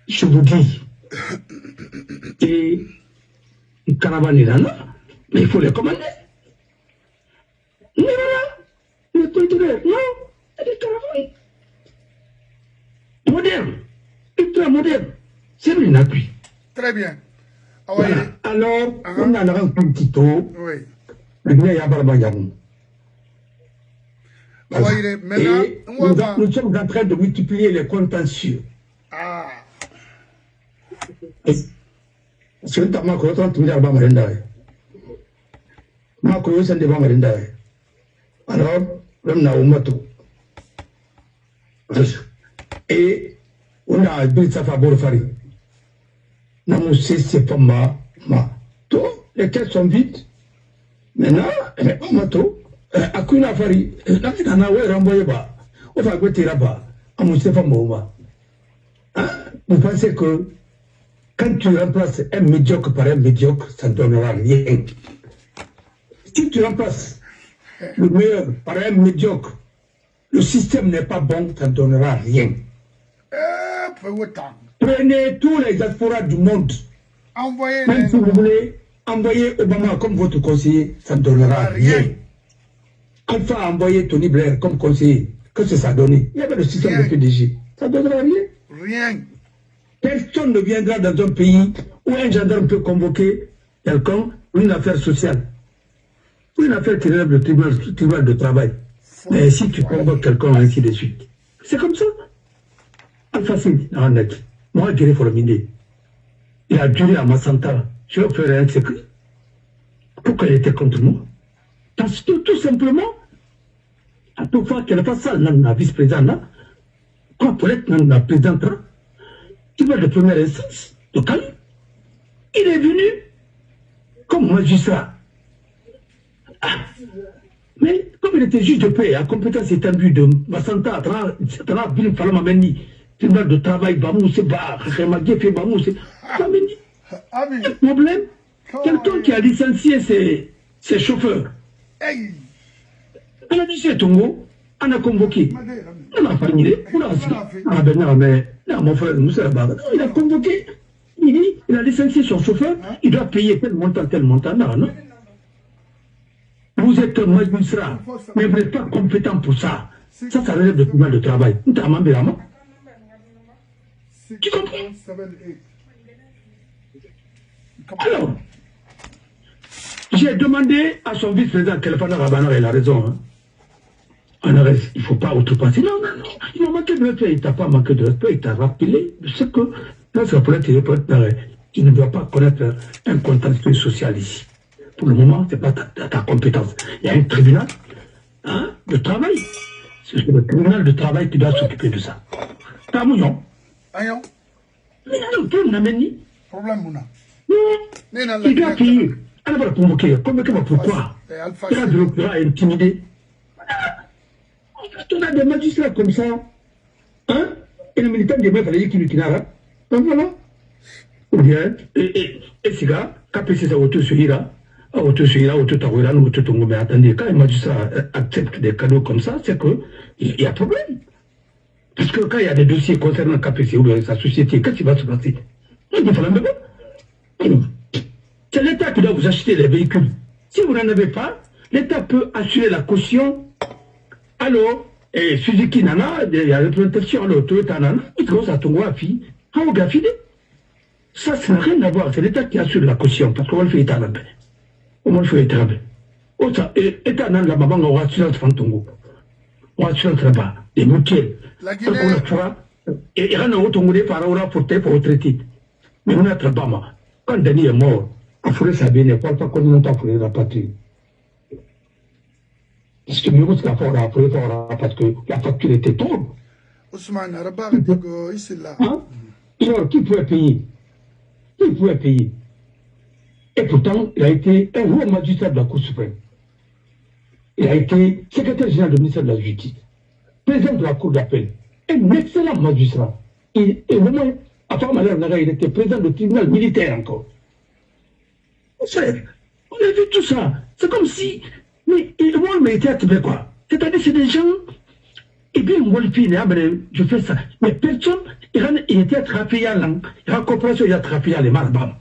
je vous dis. Et une caravane est là, mais il faut les commander. Non, le conteneur, non, c'est des caravanes. Moderne, ultra moderne, c'est une appui. Très bien. Voilà. Alors, on a un petit tour. Oui. Maintenant, il y a Barbayam. Et nous sommes en train de multiplier les contentieux. Ah. C'est un temps que tu as Bamarenda. Ma course de Bamarenda. Alors, on a un moto. Et on a un but à favor Fari. Nous c'est pas ma. Tous les têtes sont vides. Maintenant, un moto. À quoi n'a Fari? On a renvoyé bas. On va goûter là-bas. À mon Stéphane Mouma. Vous pensez que quand tu remplaces un médiocre par un médiocre, ça ne donnera rien. Si tu remplaces le meilleur par un médiocre, le système n'est pas bon, ça ne donnera rien. Prenez tous les diasporas du monde. Même si vous voulez envoyer Obama comme votre conseiller, ça ne donnera rien. Alpha a envoyé Tony Blair comme conseiller. Qu'est-ce que ça a donné? Il y avait le système de PDG. Ça ne donnera rien. Rien. Personne ne viendra dans un pays où un gendarme peut convoquer quelqu'un pour une affaire sociale. Pour une affaire qui relève le tribunal de travail. Mais si tu convoques quelqu'un, ainsi de suite. C'est comme ça. Alpha Singh, moi, je l'ai formé. Il a duré à Massanta. Je lui ai offert un secret. Pourquoi il était contre moi? Parce que tout simplement, à tout fois qu'elle fasse ça, la vice-présidente, quoi pour être la présidente, tu vois de première instance, de Cali, il est venu comme magistrat. Ah. Mais comme il était juge de paix, à compétence étendue de Massanta, à travers Bill Falamameni, tribunal de travail, Bamousse, Khemagé, Bamousse, Bamousse. Le problème, quelqu'un qui a licencié ses chauffeurs. On a dit c'est Tongo, on a convoqué. On a fini, on a dit, ah ben non, mais là, mon frère, il a convoqué, il dit, il a licencié son chauffeur, il doit payer tel montant, non. Vous êtes un magistrat, mais vous n'êtes pas compétent pour ça. Ça relève de tribunal de travail. Tu comprends? Alors, j'ai demandé à son vice-président Kelfana Rabana, il a raison. Hein. Il ne faut pas outrepasser. Non, il m'a manqué de respect, il t'a pas manqué de respect, il t'a rappelé ce que tu ne dois pas connaître un contentieux social ici. Pour le moment, ce n'est pas ta compétence. Il y a un tribunal de travail. C'est le tribunal de travail qui doit s'occuper de ça. T'as mouillon. Ayon. Mais non, tu n'as pas dit. Problème, Mouna. Il doit payer. Elle va le convoquer. Convoquer pourquoi? Il a de l'opéra intimidé. On a des magistrats comme ça. Hein? Et le militant des meufs, il fallait qu'il nous ait. Donc voilà. Ou bien, et ces gars, KPC, ça auto-suivra. Auto-tawira, auto-tongo. Mais attendez, quand un magistrat accepte des cadeaux comme ça, c'est qu'il y a problème. Parce que quand il y a des dossiers concernant KPC ou bien sa société, qu'est-ce qui va se passer? Il faut la même. C'est l'État qui doit vous acheter les véhicules. Si vous n'en avez pas, l'État peut assurer la caution. Alors, Suzuki Nana, il y a la représentation, alors Toyota Nana, il commence à tomber à fille, à Ogafide. Ça n'a rien à voir. C'est l'État qui assure la caution, parce qu'on va le faire état là-bas. On va le faire état là-bas. État Nana, la maman, on va assurer Fantongo. On va assurer là-bas. Des mutuelles. La Guinée. Et il y a un autre Tongo par aura porté pour retraiter. Mais on a travaillé. Quand Denis est mort, il faudrait savoir, ne parle pas comme longtemps pour la patrie. Parce que mieux qu'à faire après, parce que la facture était tombe. Ousmane, Rabat, Diego, ici là. Alors, qui pouvait payer? Qui pouvait payer? Et pourtant, il a été un haut magistrat de la Cour suprême. Il a été secrétaire général du ministère de la Justice, président de la Cour d'appel, un excellent magistrat. Et vraiment, à part malheur, il était président du tribunal militaire encore. On a vu tout ça. C'est comme si. Mais moi, le militaire, tu fais quoi? C'est-à-dire, c'est des gens. Et bien, moi, le fils, je fais ça. Mais personne, il était attrapé à l'an. Il y a une coopération, il a attrapé à les malbam.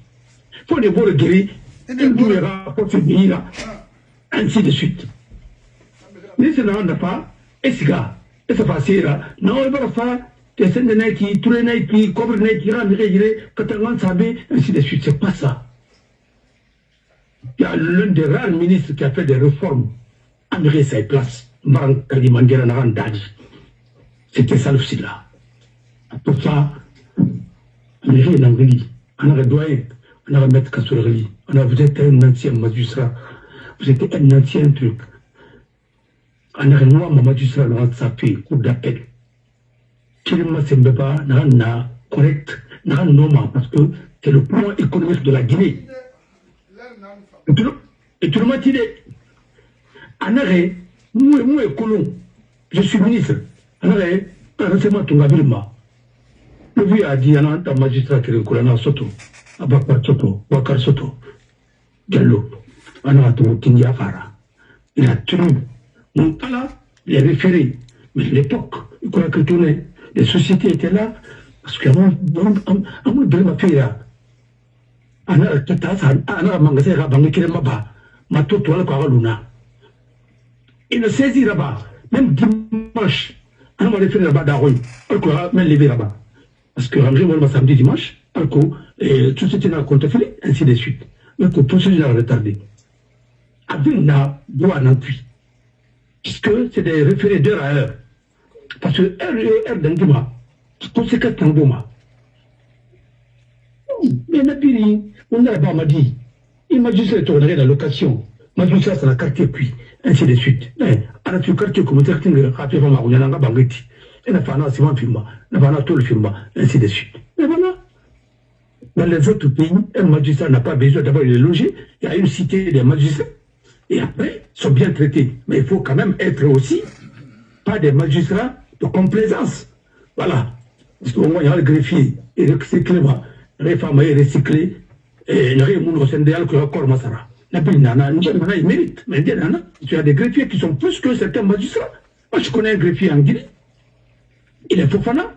Il faut les voir le guérir. Il doit les rapporter ce pays-là. Ainsi de suite. Mais c'est là, on n'a pas. Et ce gars, et ça passe là. Non, il va faire. Des scènes de Nike, tous les Nike, cobre Nike, ramire, Katangan Sabé, ainsi de suite. C'est pas ça. Il y a l'un des rares ministres qui a fait des réformes. Amérique, sa place. Marang Kalimangera Narandadi. C'était ça le style là. Pour ça, on est joué dans le lit. On a doyen, on a remettre qu'à sur le lit. Vous êtes un ancien magistrat. Vous êtes un ancien truc. On a un nouveau magistrat dans sa fille, cour d'appel. Kilima Sembeba n'a correct, n'a normal, parce que c'est le plan économique de la Guinée. Et tout le monde dit, en arrêt, moi, colon, je suis ministre. En arrêt, c'est-moi ton habillement. Le vieux a dit, un magistrat qui est colonel Soto, Abakar Soto, Bakar Soto, Diallo, on a tout Tindia Fara. Il a tenu, mon pala, il est référé. Mais à l'époque, il croit que les sociétés étaient là, parce que moi, de ma fille là, il ne saisira pas, même dimanche, on va les faire là-bas d'Aroy, même lever là-bas. Parce que Ramsey, moi, samedi, dimanche, tout c'était dans le compte fait, ainsi de suite. Mais que tout cela a retardé. Avec la loi non plus. Puisque c'est des référés d'heure à heure. Parce que heure d'un mois, conséquence d'un mois. Mais Napiri, on n'a pas dit. Il m'a dit que c'est la location. M'a dit ça, c'est la quartier puis, ainsi de suite. Mais, à la quartier, comme ça, il y a un bangeti. Et la fana, c'est mon film, la fana, tout le film, ainsi de suite. Mais voilà. Dans les autres pays, un magistrat n'a pas besoin d'avoir les logis. Il y a une cité des magistrats. Et après, ils sont bien traités. Mais il faut quand même être aussi pas des magistrats de complaisance. Voilà. Parce qu'au moins, il y a le greffier, et recyclé, les femmes recyclées, et le réunion au Sénégal qui est encore Massara. Il mérite. Mais tu as des greffiers qui sont plus que certains magistrats. Moi, je connais un greffier en Guinée. Il est Fofana.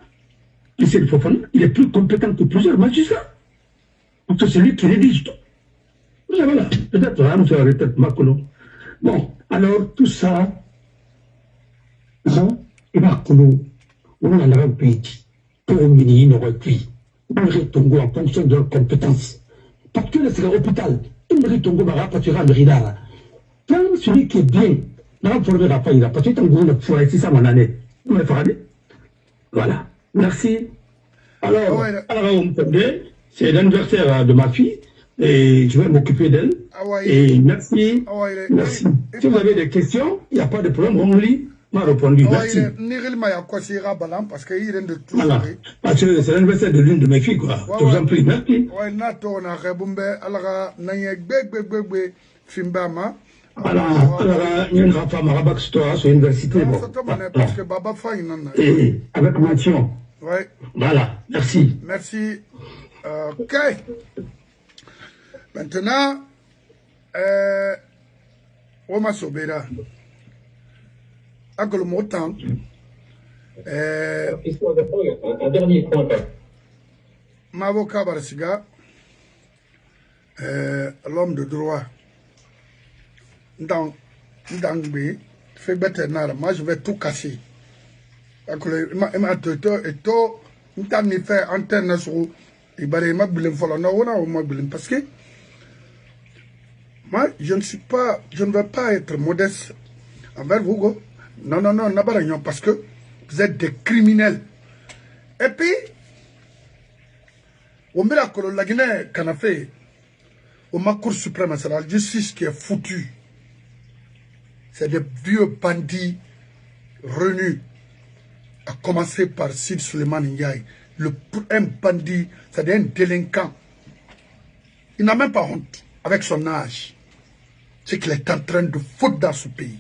Il est plus compétent que plusieurs magistrats. Parce que c'est lui qui rédige tout. Voilà. Peut-être, on va arrêter Makolo. Bon, alors, tout ça, il va on a un pays pour mini Noroki. On Tongo en fonction de leurs compétences. Parce que c'est l'hôpital. On Tongo va rapporter à Meridara. Quand celui qui est bien, n'a pas formé la faille, parce que Tango ne pourrait pas ça mon année. Vous me ferez. Voilà. Merci. Alors, c'est l'anniversaire de ma fille. Et je vais m'occuper d'elle. Et merci. Merci. Si vous avez des questions, il n'y a pas de problème. On lit. M'a répondu. Merci. Voilà. Parce que c'est l'anniversaire de l'une de mes filles, quoi. Je vous en prie. Merci. Voilà. Alors, il y a une femme à Rabat sur l'université. Et avec mention. Voilà. Merci. Merci. Ok. Maintenant, Oma Sobera, à le mot temps, un dernier point. Mavoka Barsiga, l'homme de droit, dans B, fait bête nara, moi je vais tout casser. Fait antenne sur parce que moi, je ne vais pas être modeste envers vous. Non, parce que vous êtes des criminels. Et puis, au miracle, la Guinée, qu'on a fait, au Cour suprême, c'est la justice qui est foutue. C'est des vieux bandits renus, à commencer par Sid Suleiman Ndiaye. Un bandit, c'est un délinquant. Il n'a même pas honte avec son âge. C'est qu'il est en train de foutre dans ce pays.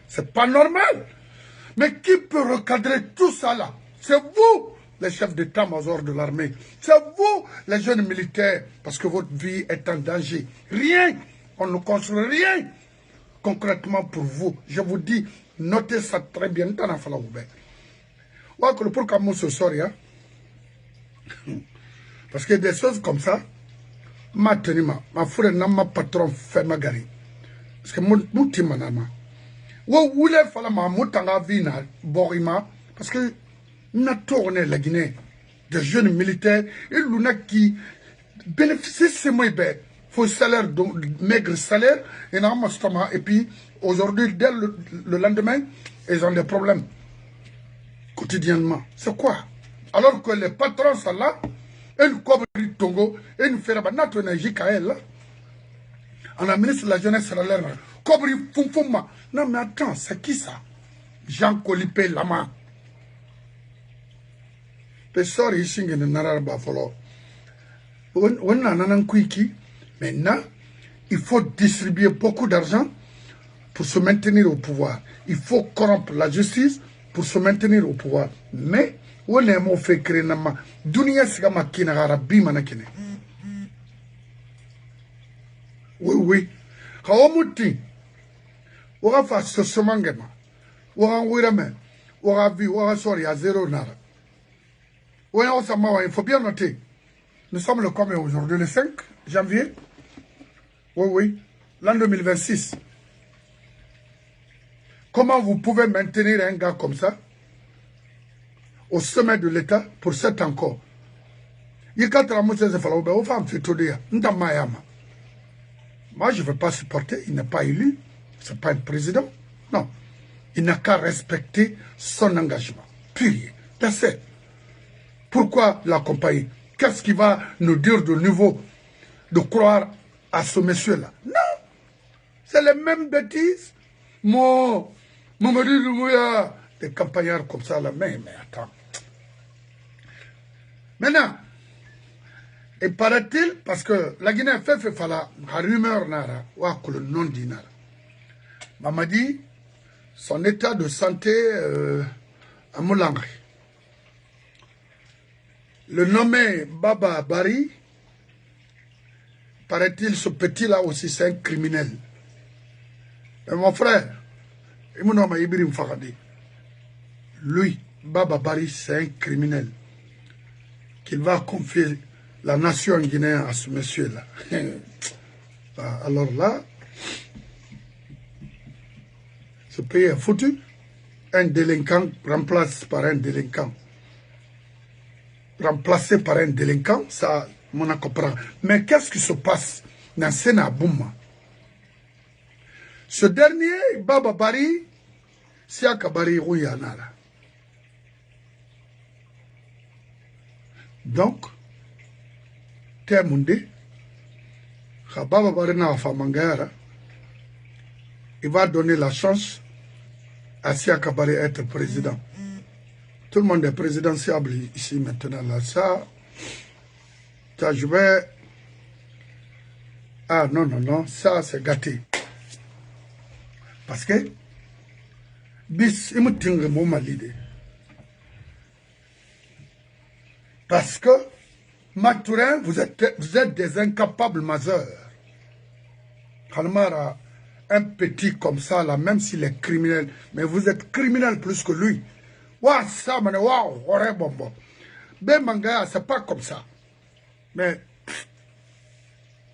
C'est pas normal. Mais qui peut recadrer tout ça là? C'est vous, les chefs d'état-major de l'armée. C'est vous, les jeunes militaires, parce que votre vie est en danger. Rien, on ne construit rien concrètement pour vous. Je vous dis, notez ça très bien. Pour qu'on se sorte, parce que des choses comme ça, ma frère n'a ma patron fait ma gari. Parce que mon timanama. Ou voulez faire ma moutanga vina, borima, parce que n'a tourné la Guinée, des jeunes militaires, et l'una qui bénéficient c'est moins bête. Faut salaire, maigre salaire, et puis aujourd'hui, dès le lendemain, ils ont des problèmes quotidiennement. C'est quoi? Alors que les patrons sont là, une cobri Tongo, une ferabana, une JKL, on a ministre de la jeunesse à l'air, cobri Fumfuma. Non, mais attends, c'est qui ça? Jean Colipé Lama. Pesor Ishing en Naraba Folo. On a un quickie. Maintenant, il faut distribuer beaucoup d'argent pour se maintenir au pouvoir. Il faut corrompre la justice pour se maintenir au pouvoir. Mais, on est mon fait créer nama. Dunia sigama kina harabi manakine. Oui. Kaomuti. Ouga fa sosomangema. Ouga wirame. aura vu, aura sorti à 0 nara. Oui, il faut bien noter. Nous sommes le combien aujourd'hui, le 5 janvier? Oui, l'an 2026. Comment vous pouvez maintenir un gars comme ça au sommet de l'État pour 7 ans encore? Moi, je ne veux pas supporter, il n'est pas élu, ce n'est pas un président. Non, il n'a qu'à respecter son engagement. Puis, c'est pourquoi l'accompagner? Qu'est-ce qu'il va nous dire de nouveau de croire à ce monsieur-là? Non, c'est les mêmes bêtises. Des campagnards comme ça, là, mais attends. Maintenant, et paraît-il, parce que la Guinée a fait la rumeur nara, ou le nom d'inara. Mamadi, son état de santé à Moulangri. Le nommé Baba Bari, paraît-il, ce petit-là aussi, c'est un criminel. Et mon frère, lui, Baba Bari, c'est un criminel. Qu'il va confier la nation guinéenne à ce monsieur-là. Alors là, ce pays est foutu. Un délinquant remplacé par un délinquant. Remplacé par un délinquant, ça, on a compris. Mais qu'est-ce qui se passe dans Sena Bouma? Ce dernier, Baba Bari, Siaka Bari Rouyanara. Donc, Temunde, Baba Bari na Famangara, il va donner la chance à Siaka Bari d'être président. Tout le monde est présidentiable ici maintenant. Là. Ça, je vais... Ah non, ça c'est gâté. Parce que, bis, il me tient mon malide. Parce que, Mathurin, vous êtes des incapables majeurs. Kalmara, un petit comme ça, là, même s'il est criminel, mais vous êtes criminel plus que lui. Waouh, ça, waouh, horreur, bon. Ben, manga, c'est pas comme ça. Mais,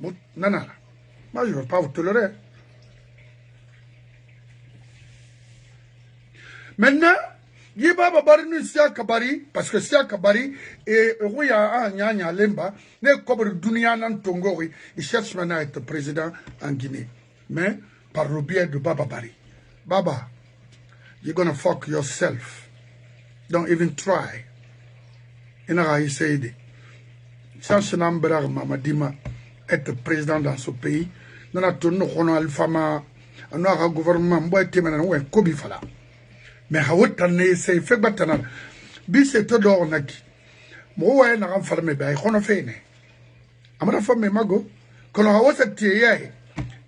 non, moi, je ne veux pas vous tolérer. Maintenant, Yibaba Barinu Siaka Bari, parce que Siaka Bari et Rouya Nyanya Lemba, ne comme Dunia Tongori, il cherche maintenant à être président en Guinée. Mais par le biais de Baba Bari. Baba, you're gonna fuck yourself. Don't even try. Inara Issaïde. Cherche Nambra Mamadima être président dans ce pays. Nous avons Alfama, nous avons un gouvernement, nous avons un Kobi Fala. Mais Hawatane, c'est fait batana. Bis et Todor Naki. Moi, n'a farmé, ben, on a fait. Amara femme mago, quand on a été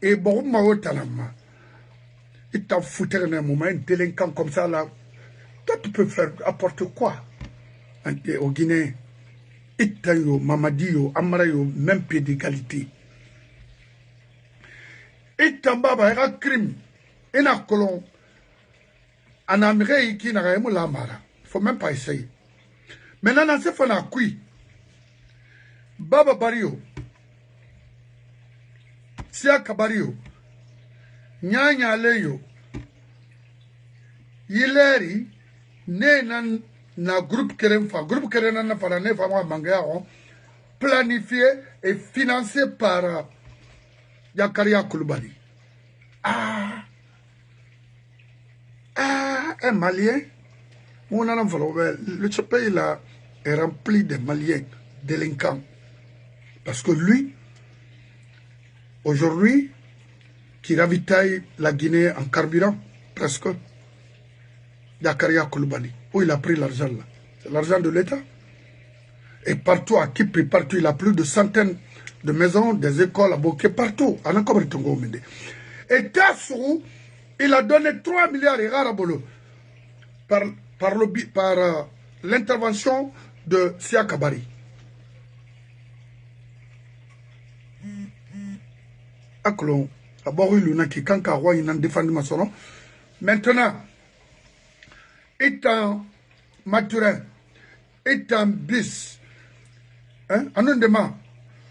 et bon, Maotanama. Il t'a foutu un moment, un délinquant comme ça là. Toi, tu peux faire n'importe quoi au Guinée. Itayo, Mamadio, Amarayo, même pied d'égalité. Itambaba, il y a un crime. Il y a un colon. En Amérique, il y a un lamara. Il ne faut même pas essayer. Maintenant, c'est fait un coup. Baba Bario. Siaka Bario. Nyanya Leyo. Yileri. Nenan. Na groupe Keren na Farane Fama Mangaro, planifié et financé par Yakaria Koulibaly. Un Malien, le pays là est rempli de Maliens délinquants. Parce que lui, aujourd'hui, qui ravitaille la Guinée en carburant, presque, Yakaria Koulibaly. Où il a pris l'argent là? C'est l'argent de l'État. Et partout, à Kipri, partout, il a plus de centaines de maisons, des écoles à Boké, partout. Et Tassou, il a donné 3 milliards de Harabolo par l'intervention de Siaka Bari. Akolon, d'abord, il y a qui, quand Kawa, il a défendu ma son. Maintenant, étant Maturin, étant bis, hein, anondement,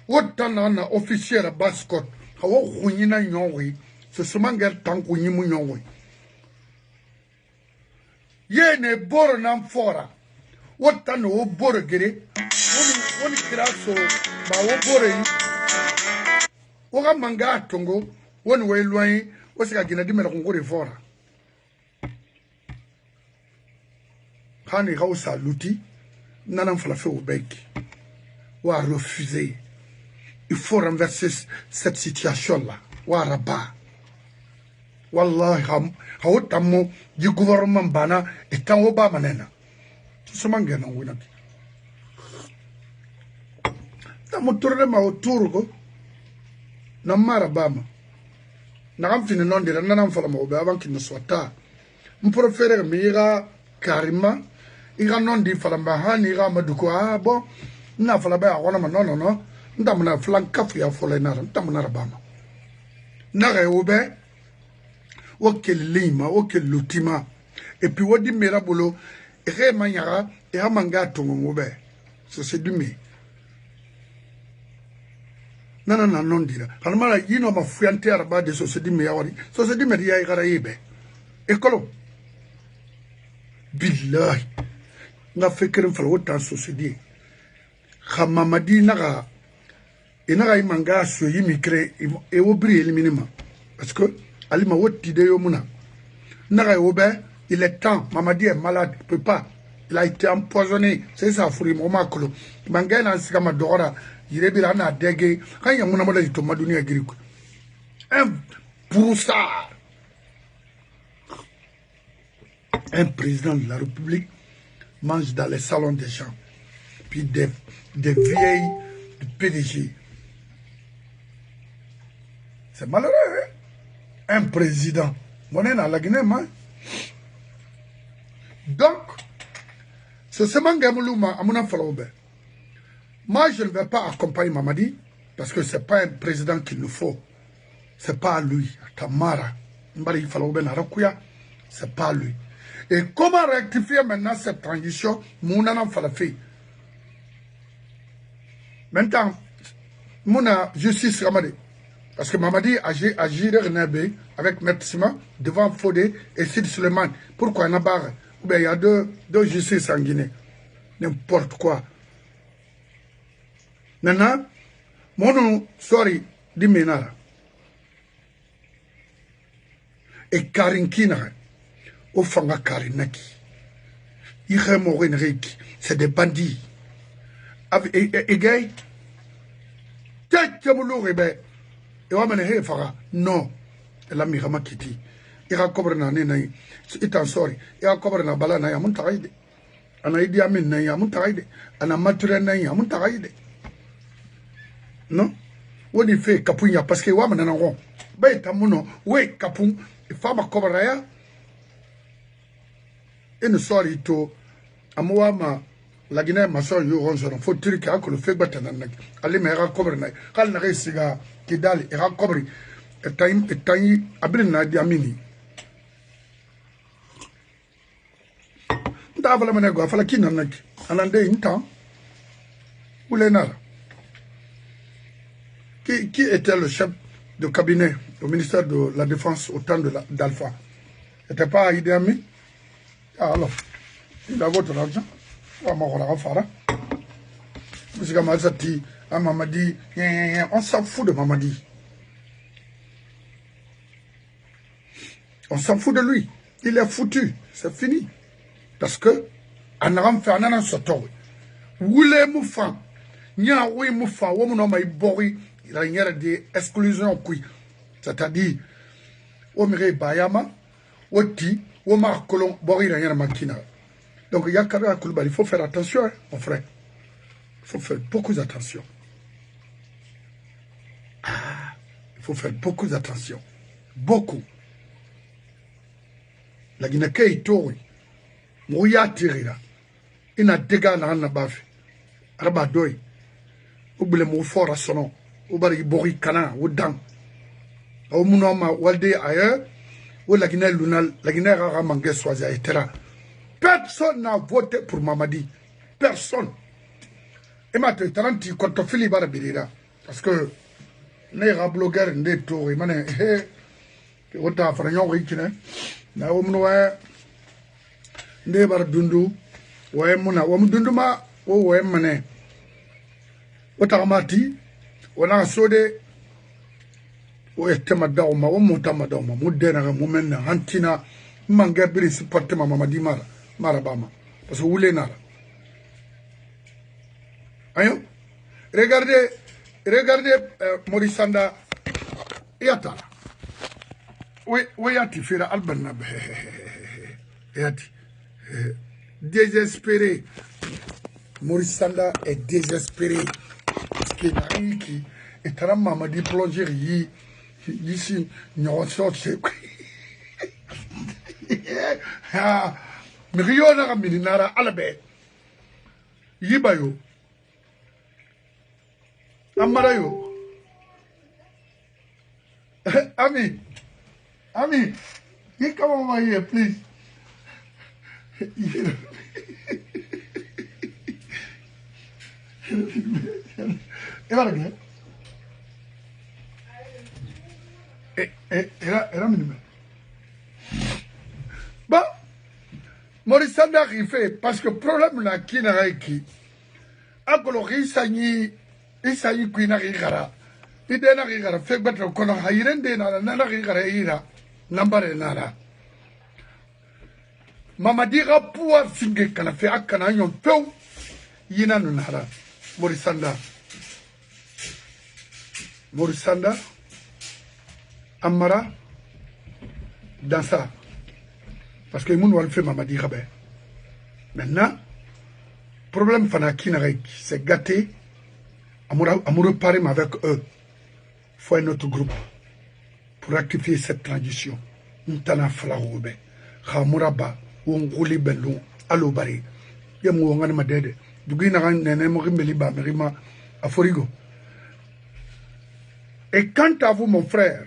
autant on a officier à Bascotte, à Wouina Yonwi, ce semangal tant qu'on y mouillonwi. Yene Boronam Fora, autant au Borgere, one crasso, Bao Boré, Oga Manga Tongo, one way loin, was a Ginadimer Hungary Fora. Hani Hausa Luti, Nanam Falafé au bec, ou a refusé. Il faut renverser cette situation-là. Waraba. Wallah, hautamo du gouvernement bana et en Obama nena. Tout ce mangue non winaki. Na motourne ma autour go. Na marabama. Na ramfine non dira nanam fala mo be avant qu'il ne soit tard. Mon préféré mira carrément. Ira non di fala bahani ira maduko ah bon. Na fala ba wana ma non. Ndamuna flan kafu ya fola nara ndamuna rabama nara yobe okel lima okel lutima et puis wodi merabolo e manyara e hamanga tongo ngobe so c'est du me nana non dira kalmala yino ma fuyante araba de so c'est du me yawari so c'est du me ya igara yebe ekolo billahi nga fekerim fala wotan so c'est dit khamamadi naga et n'a manga so immigré et obri éliminema parce que alima woti de yomuna n'a obe il est temps Mamadi est malade il peut pas il a été empoisonné c'est ça furi moma kolo manga na sika madora yirebira na dege kan yamuna mola to maduni agiriku un broussard un président de la République mange dans les salons des gens puis des vieilles du PDG. C'est malheureux, hein? Un président. La Guinée, donc, c'est ce mangamoulouma, Amouna Faloube. Moi, je ne vais pas accompagner Mamadi, parce que ce n'est pas un président qu'il nous faut. Ce n'est pas lui. Tamara. Mbari Faloube Narakuya, ce n'est pas lui. Et comment rectifier maintenant cette transition? Mounana Falafi. Maintenant, Mouna justice Ramadi. Parce que Mamadi agit avec Metzima devant Fodé et Sid Suleiman. Pourquoi Nabar? Ou bien il y a deux justices en Guinée. N'importe quoi. Maintenant, mon sorry, Diménara. Et Karinkina, au Fanga Karinaki. C'est des bandits. Et gay, non, la mirama kiti. Ira kobrna ne itan sorry. Ira kobrna bala na ya muntagaide. Ana idi amin na ya muntagaide. Ana mature na ya muntagaide. Non? Wodi fe kapunya parce que wa manana ron. Ba tamuno we kapun fama kobra ya. Ene sorry to amwama la Guinée maso yo ronzon faut dire que le fait batana nak ali me ra kobre na kal na siga kidali ra kobre etay abrin na di amini nda fala mané go fala kina nak anande intan oulenara qui était le chef de cabinet au ministère de la Défense au temps d'Alpha? C'était pas Idi Amin? Alors, il a votre argent. On s'en fout de Mamadi. On s'en fout de lui. Il est foutu. C'est fini. Parce que, en aram fait un soto. Woulé moufan. Nya oui moufan. Womono ma ibori. Il a une des exclusions. C'est-à-dire, Omire Bayama, Oti, Omar Kolon, Bori, la makina. Donc, il faut faire attention, hein, mon frère. Il faut faire beaucoup d'attention. Il faut faire beaucoup d'attention. Beaucoup. La Guinée est tori. Mouya tirira. Il n'a dégâts dans la baffe. Arabadoy. Oublie mon fort à son nom. Oublie Bori Kana, ou Dan. Au Mounoma, Walde ailleurs. Ou la Guinée lunal, la Guinée rara mangue soisia, etc. Personne n'a voté pour Mamadi. Personne. Et maintenant, tu as quand Philippe Barabirira. Parce que, les blogueurs, les tours, ils m'ont dit, ota faranyo wikine na omno nde bar dundu waye muna wam dunduma wo waye mane ota mati wana sode o etema dawma wo mutama dawma mudena ga mumenna hantina manga biri supporte mama di mara bama parce que wule nala ayo regardez Maurice Sanda yatala oui, yati fera albanna yati désespéré. Maurice Sanda est désespéré parce qu'il a eu qui est un Mamadi plongé ici non sorti mais rien n'a ramené nara alabe yibayo amarayo Ami, you come over here, please. Bon, Maurice Sanda il fait parce que problème là qui n'a qui a coloré il s'agit qui n'a rien il n'a rien fait battre qu'on a rien de n'a rien Nambare nara Mamadi ga pouvoir singe kana fe akana yon pew yina nara Maurice Sanda Amara dans ça parce que moun wal fait Mamadi ga maintenant problème fana kinarek c'est gâté amoureux parler avec eux faut un autre groupe pour rectifier cette transition. Ntana flaoube. Khamuraba, Wongoli Belou, Alobari. Yamouangani Madede. Duginaran Nenemorimbeliba, Merima, Aforigo. Et quant à vous, mon frère,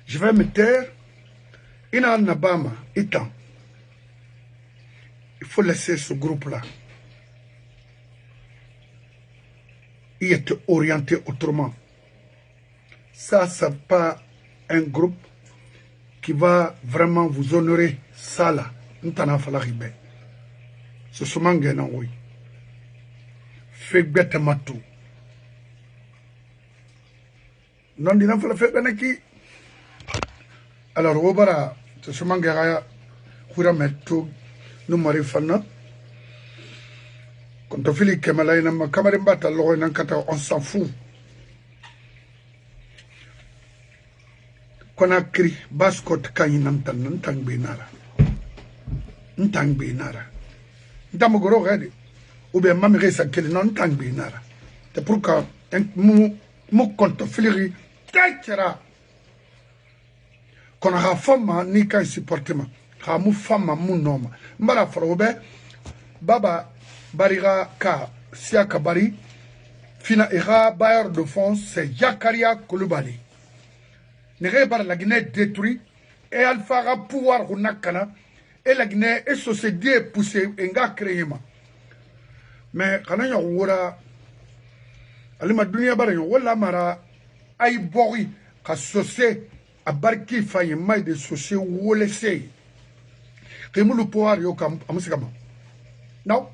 je vais me taire. Ina Nabama, étant. Il faut laisser ce groupe-là. Il est orienté autrement. Ça, c'est pas un groupe qui va vraiment vous honorer. Ça, là, n'tana falaribe. C'est seulement un oui. Fait bête matou. Non, il n'a pas fait benaki. Alors, Obara, c'est seulement un gars qui a mis tout, nous marifana. Quand on fait les caméras, on s'en fout. Conakry, Baskot, Kayinantan, Ntang Binara. Ntang Binara. Ntamogoro ready. Ou bien Mamire Sakeli, non Ntang Binara. C'est pourquoi, mon compte filieri, Tachera. Qu'on a femme, ni qu'un supportement. Ha mou femme, mon nom. Mbara Frobe, Baba Barira Ka, Siaka Bari, Fina Era, bailleur de fonds, c'est Yakaria Kouloubali. La Guinée détruite et Alpha va pouvoir et la Guinée est société poussée et nga créé. Mais quand on a alima dunia bara yo wala mara ay bori ka société a barki faye may de société wole sey kemulu pouvoir yo kam amusikama non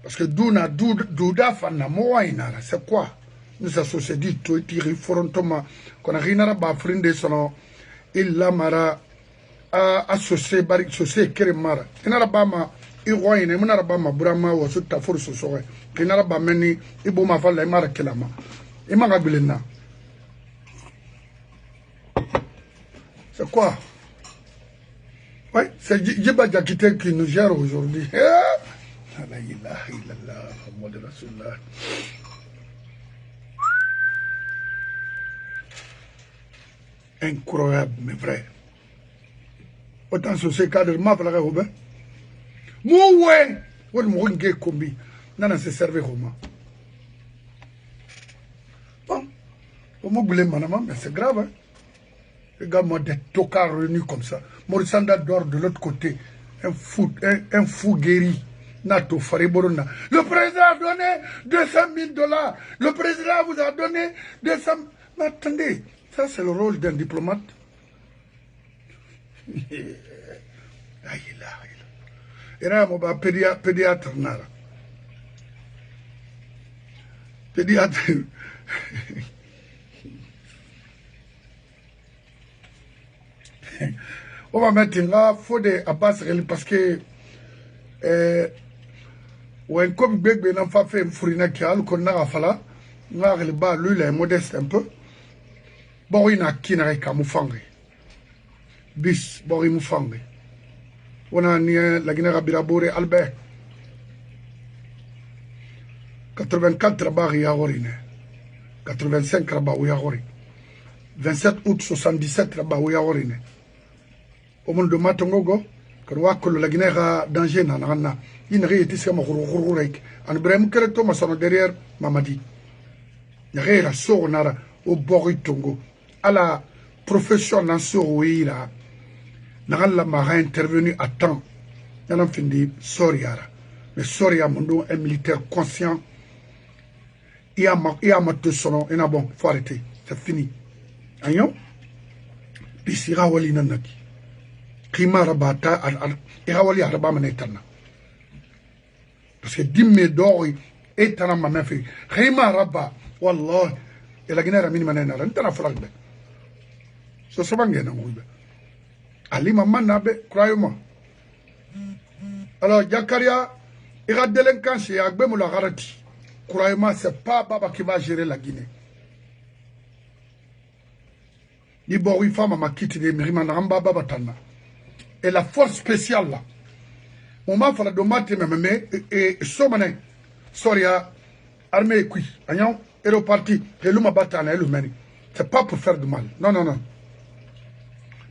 parce que douda fana mo wayna c'est quoi nous associons dit tout tiri forontoma qu'on a rien ba frinde sono illa mara a associé bari associé kere mara inara ba ma i roine munara ba ma burama wa sutta forso so inara ba meni ibo ma falla mara kelama imanga bilena c'est quoi ouais c'est Djiba Diakité qui nous gère aujourd'hui la ilaha illallah Muhammad Rasulullah. Incroyable, mais vrai. Autant sur ces cadres, ma flaga Robin. Moué! Ou le mouringue combi. Nana se servait Roma. Bon. Au mot boulé, madame, mais c'est grave, hein. Regarde-moi des tocards réunis comme ça. Maurice Sanda dort de l'autre côté. un fou guéri. Nato Fariborona. Le président a donné 200 000 $. Le président vous a donné 200 000. Mais attendez, ça c'est le rôle d'un diplomate. Et là, on va pédiatre. Pédiatre. On va mettre là, il faut des Abbas parce que when comme bébé n'a pas fait fourrina qui a le connaît fala n'a pas lui il est modeste un peu bon il n'a qui n'a qu'à moufange bis bon il moufange on a ni la Guinée Birabore Albert 84 rabat yagorine 85 rabat yagori 27 août 77 rabat yagorine au monde de Matongogo quand la Guinée a danger na il était sur ma rek en Ibrahim Kereto ma son derrière Mamadi il y a la sonara au Boritongo à la profession dans ce là n'a ma intervenu à temps il a fini Soriara mais Soria Mondo un militaire conscient il a ma tout son et bon faut arrêter c'est fini agnon bisira wali nanaki Kima rabata irawali araba manetana parce que dimme dori etana ma fi khima rabba wallah ila gina ramini manena ntana fragbe so sobange na ngube ali mama nabe croyez-moi alors Jakaria ira délinquance agbe mo la garati croyez-moi c'est pas Baba qui va gérer la Guinée ni bori fama makiti de mirima na baba batana. Et la force spéciale là, on m'a fait la domate même et sommané, soria, armée qui, agnon, et le parti, et l'homme batana et le mani. C'est pas pour faire du mal. Non, non, non.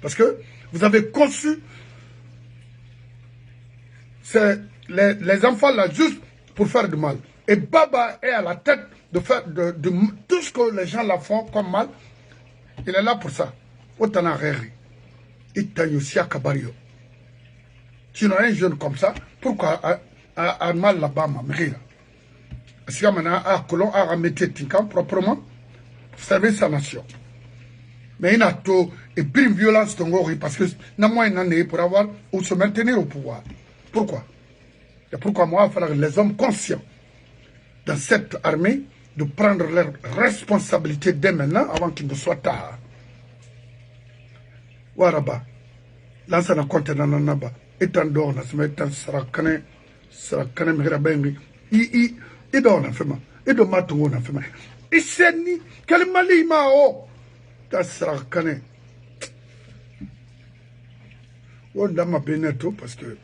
Parce que vous avez conçu les enfants là juste pour faire du mal. Et Baba est à la tête de faire de tout ce que les gens la font comme mal. Il est là pour ça. Autant à rire. Itayusia Kabario. Sinon, un jeune comme ça, pourquoi a mal là-bas, ma mère? Si on a colon à remettre Tinkan proprement, pour servir sa nation. Mais il a tout, et puis une violence tongori, parce que n'a moins une année pour avoir ou se maintenir au pouvoir. Pourquoi? Et pourquoi moi, il faudra les hommes conscients dans cette armée de prendre leurs responsabilités dès maintenant avant qu'il ne soit tard. Waraba. Là, ça n'a compté dans le naba. Et tant d'or, ça m'a été sarakane, mirabengi. I d'or, n'a fait ma. Et de matou, n'a fait ma. Et c'est ni, quel mali mao. T'as sarakane. On n'a ma beneto parce que.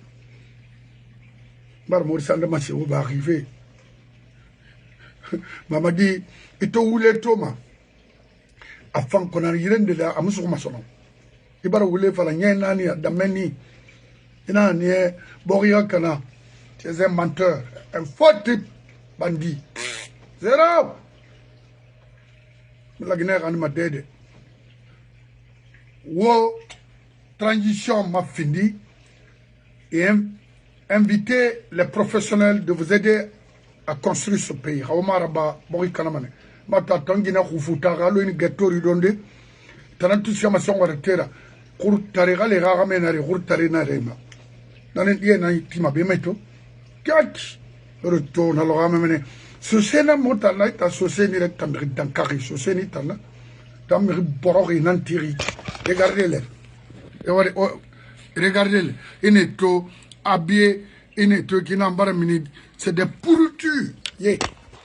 Marmour Sandama, c'est où va arriver. Maman dit, et toi où les Thomas. Afin qu'on arrive de là, à Moussou Massonon. Ibara wule fala nani dameni ina nie boria kana c'est un menteur un faux type bandit zéro la Guinée en ma dede wo transition m'a fini et inviter les professionnels de vous aider à construire ce pays hawamaraba bori kana mane mata tangina khufuta galo ni gatori donde tanatu chama songo retera Kurtariga les rares menari, Kurtarina rema. Dans les liens, il m'a bien mis tout. Catch! Retourne alors à mener. Ce sénat montagne, t'as ce sénat tamri dans carré, ce sénat tana. Tamri borori nantiri. Regardez-les. Regardez-les. Il est tout habillé, il est tout qui n'a pas minute. C'est des pourritures. Yeah.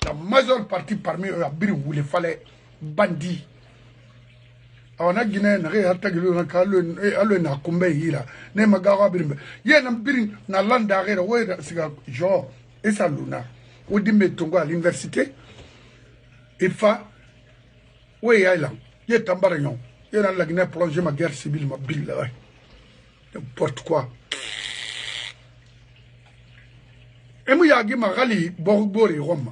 La majeure partie parmi eux, où il fallait bandits. On a Guinée, on a Guinée, na kumbe hira. Ne magawa birimbe. Ye na birin na landa gera we siga jo esa luna. Odi metongo à l'université. Ifa we yaila. Ye tambara nyon. Ye na la Guinée plongé ma guerre civile ma bille là. N'importe quoi. Et moi yagi ma gali borbori Roma.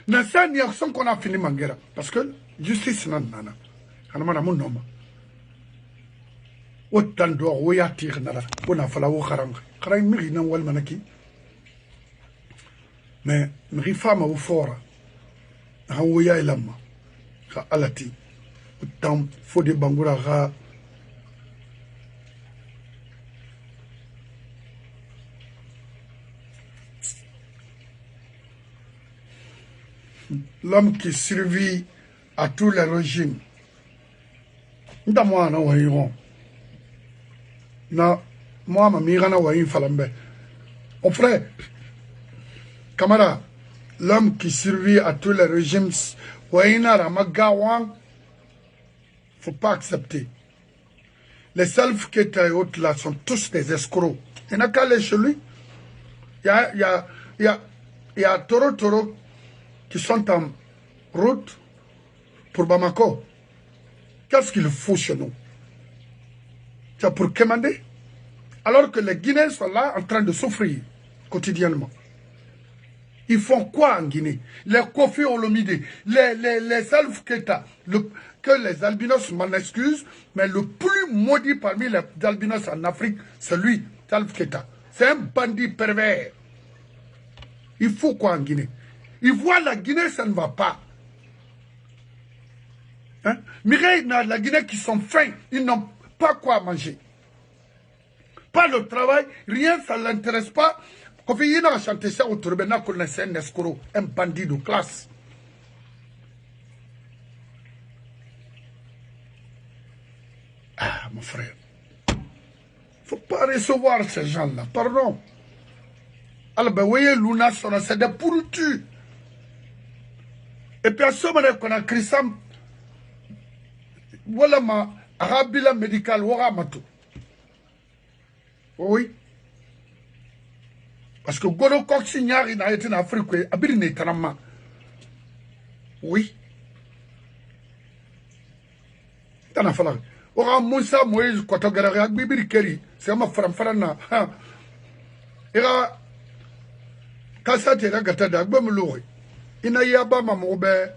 Na sa ni action qu'on a fini ma guerre parce que justice nana. Anamana munoma. Autant d'or, oui, à tirer, on a fallu au harang. Karaï miri nan wal manaki. Mais miri fama ou fora. Hawoya ilama. Ka alati. Utam fode bangura ra. L'homme qui survit à tous les régimes. Nda moi na wayiron. Na moi ma mira na wayin falambe. Mon frère, camarade, l'homme qui survit à tous les régimes, wayina ramagawang, faut pas accepter. Les Salif Keita et autres là sont tous des escrocs. Il n'y a qu'à aller chez lui. Il y a Toro qui sont en route pour Bamako. Qu'est-ce qu'il faut chez nous? C'est pour commander. Alors que les Guinéens sont là en train de souffrir quotidiennement. Ils font quoi en Guinée? Les Kofi Olomide, les Salif Keita, que les albinos m'en excusent, mais le plus maudit parmi les albinos en Afrique, c'est lui, Salif Keita. C'est un bandit pervers. Il faut quoi en Guinée? Ils voient la Guinée, ça ne va pas. Hein? Mireille, la Guinée qui sont faim, ils n'ont pas quoi manger. Pas le travail, rien, ça ne l'intéresse pas. Quand il a chanté ça autour de un escroc, un bandit de classe. Ah, mon frère. Il ne faut pas recevoir ces gens-là, pardon. Alors, ben, vous voyez, Luna, c'est des pourritures. Et puis, à ce moment-là, qu'on a créé ça, voilà ma rabila médical, voilà ma tout. Oui. Parce que Godo Coxignari n'a été en Afrique, Abir n'est pas. Oui. T'en as fallu. Ora Moussa Moïse, Kotogara, Bibi Kerry, c'est ma frère. Era Kassate, la gata d'Agbam Louri. Inayaba Mamoube.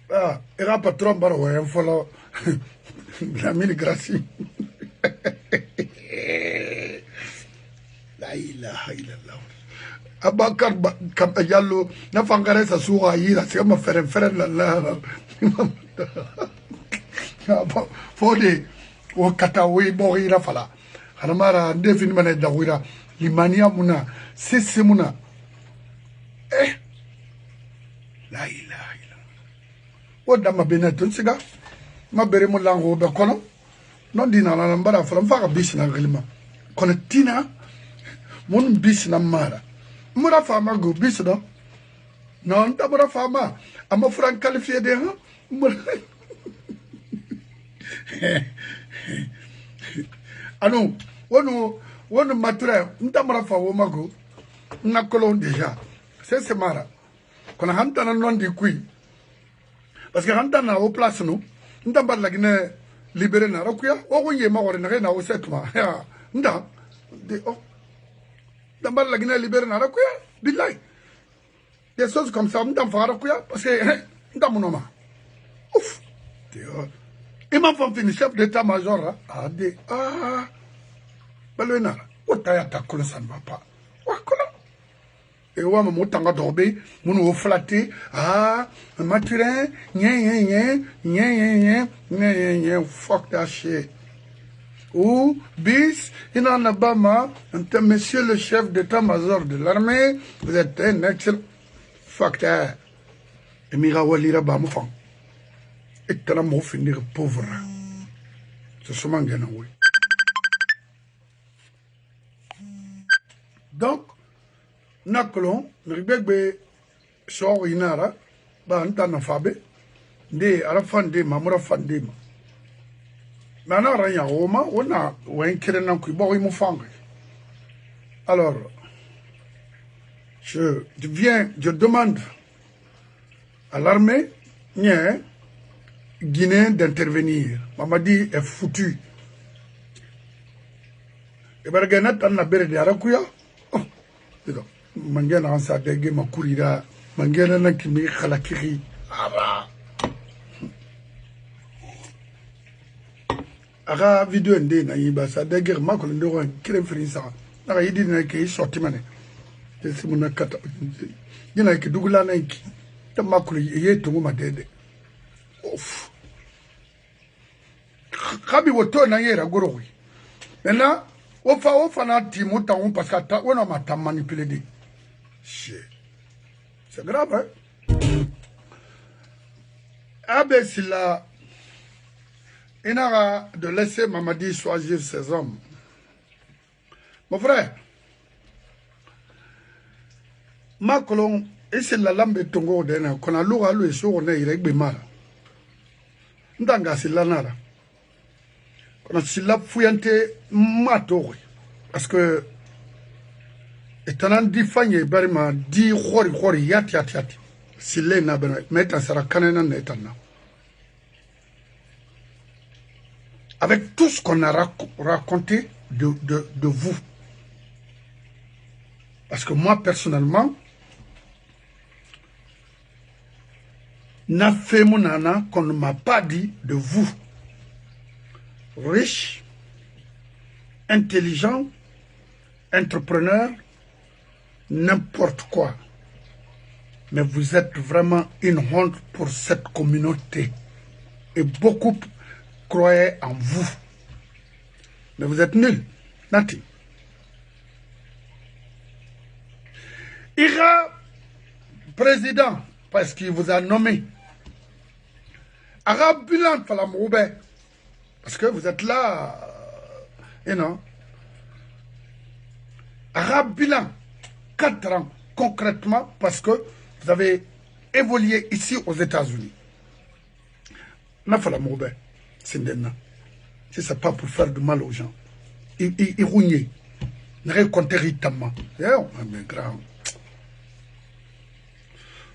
Ah, era patron baro, un follow. La mille gracie. La ilaha illallah. Abakar Yallo, na fangare sa suwa yira, c'est ma frère la. Fode, o katawe borira fala. Hanamara, defini mane dawira, limania muna, sese muna. La ilaha illallah. O dama benetun siga. Ma bere mo lango be kono non dina na mbara fala mfaka bisina ngalima kono tina mon bisina mara mura fama go bisina non ta mura fama ama fran qualifié de ha anu wonu matre nta mura fa wo mago na kolon déjà c'est mara kono hanta na non di kui parce que hanta na au place nous ndambar la Guinée libérée na rakuya o ye ma wore na o setma ya nda de o ndambar la Guinée libérée na rakuya billahi des choses comme ça ndam fa rakuya parce que ndamunoma ouf et ma femme fini chef d'état-major a dit balena o taya ta kono ça ne va pas wa kono et ouais mon tanga dorbe mon flatté maturin fuck that shit ou bis in Alabama monsieur le chef d'état-major de l'armée vous êtes un excellent fuck that et mira walira ba mo fang et tana mo finir pauvre c'est seulement gana oui donc nakolon nribegbe so inara ba anta na fabe de arafande mamura fande ma na ranya roma ona wen kirena ku bo mu fang alors je demande à l'armée guinéenne d'intervenir. Mamadi est foutu. Et bargana tan na bere de arakuya. Oh, mangena ansa dege makurira, mangena na kimi khalakiri. Ara. aga video ndé na yiba sa de guerre ma ko ndo ko kirem fri sa aga yidi na ke sorti mané te simuna kata dina ke dugula na ki ta makulu ye tungu ma dede of khabi woto na yera goro maintenant o fa na ti muta on parce que ta on ma ta manipuler de c'est grave hein abesila inara de laisser Mamadi choisir ses hommes. Mon frère, ma colon, et c'est la lambe tongo d'ena, qu'on a l'eau à l'eau et sur on est irrégulier mal. Ndanga c'est la nara. On a si la fouillante mato, parce que étant un diffagné, barima, di hori, yat. Si l'est n'a pas, mais ça sera canena netana. Avec tout ce qu'on a raconté de vous. Parce que moi, personnellement, n'a fait mon nana qu'on ne m'a pas dit de vous. Riche, intelligent, entrepreneur, n'importe quoi. Mais vous êtes vraiment une honte pour cette communauté. Et beaucoup croyaient en vous. Mais vous êtes nuls. Nothing. Ira, président, parce qu'il vous a nommé. Arabe bilan, Falamoube. Parce que vous êtes là, you know. Arabe bilan, 4 ans, concrètement, parce que vous avez évolué ici aux États-Unis. Nafalamoube. Si c'est pas pour faire du mal aux gens. Il rougné. Il raconte irritamment. Mais grand.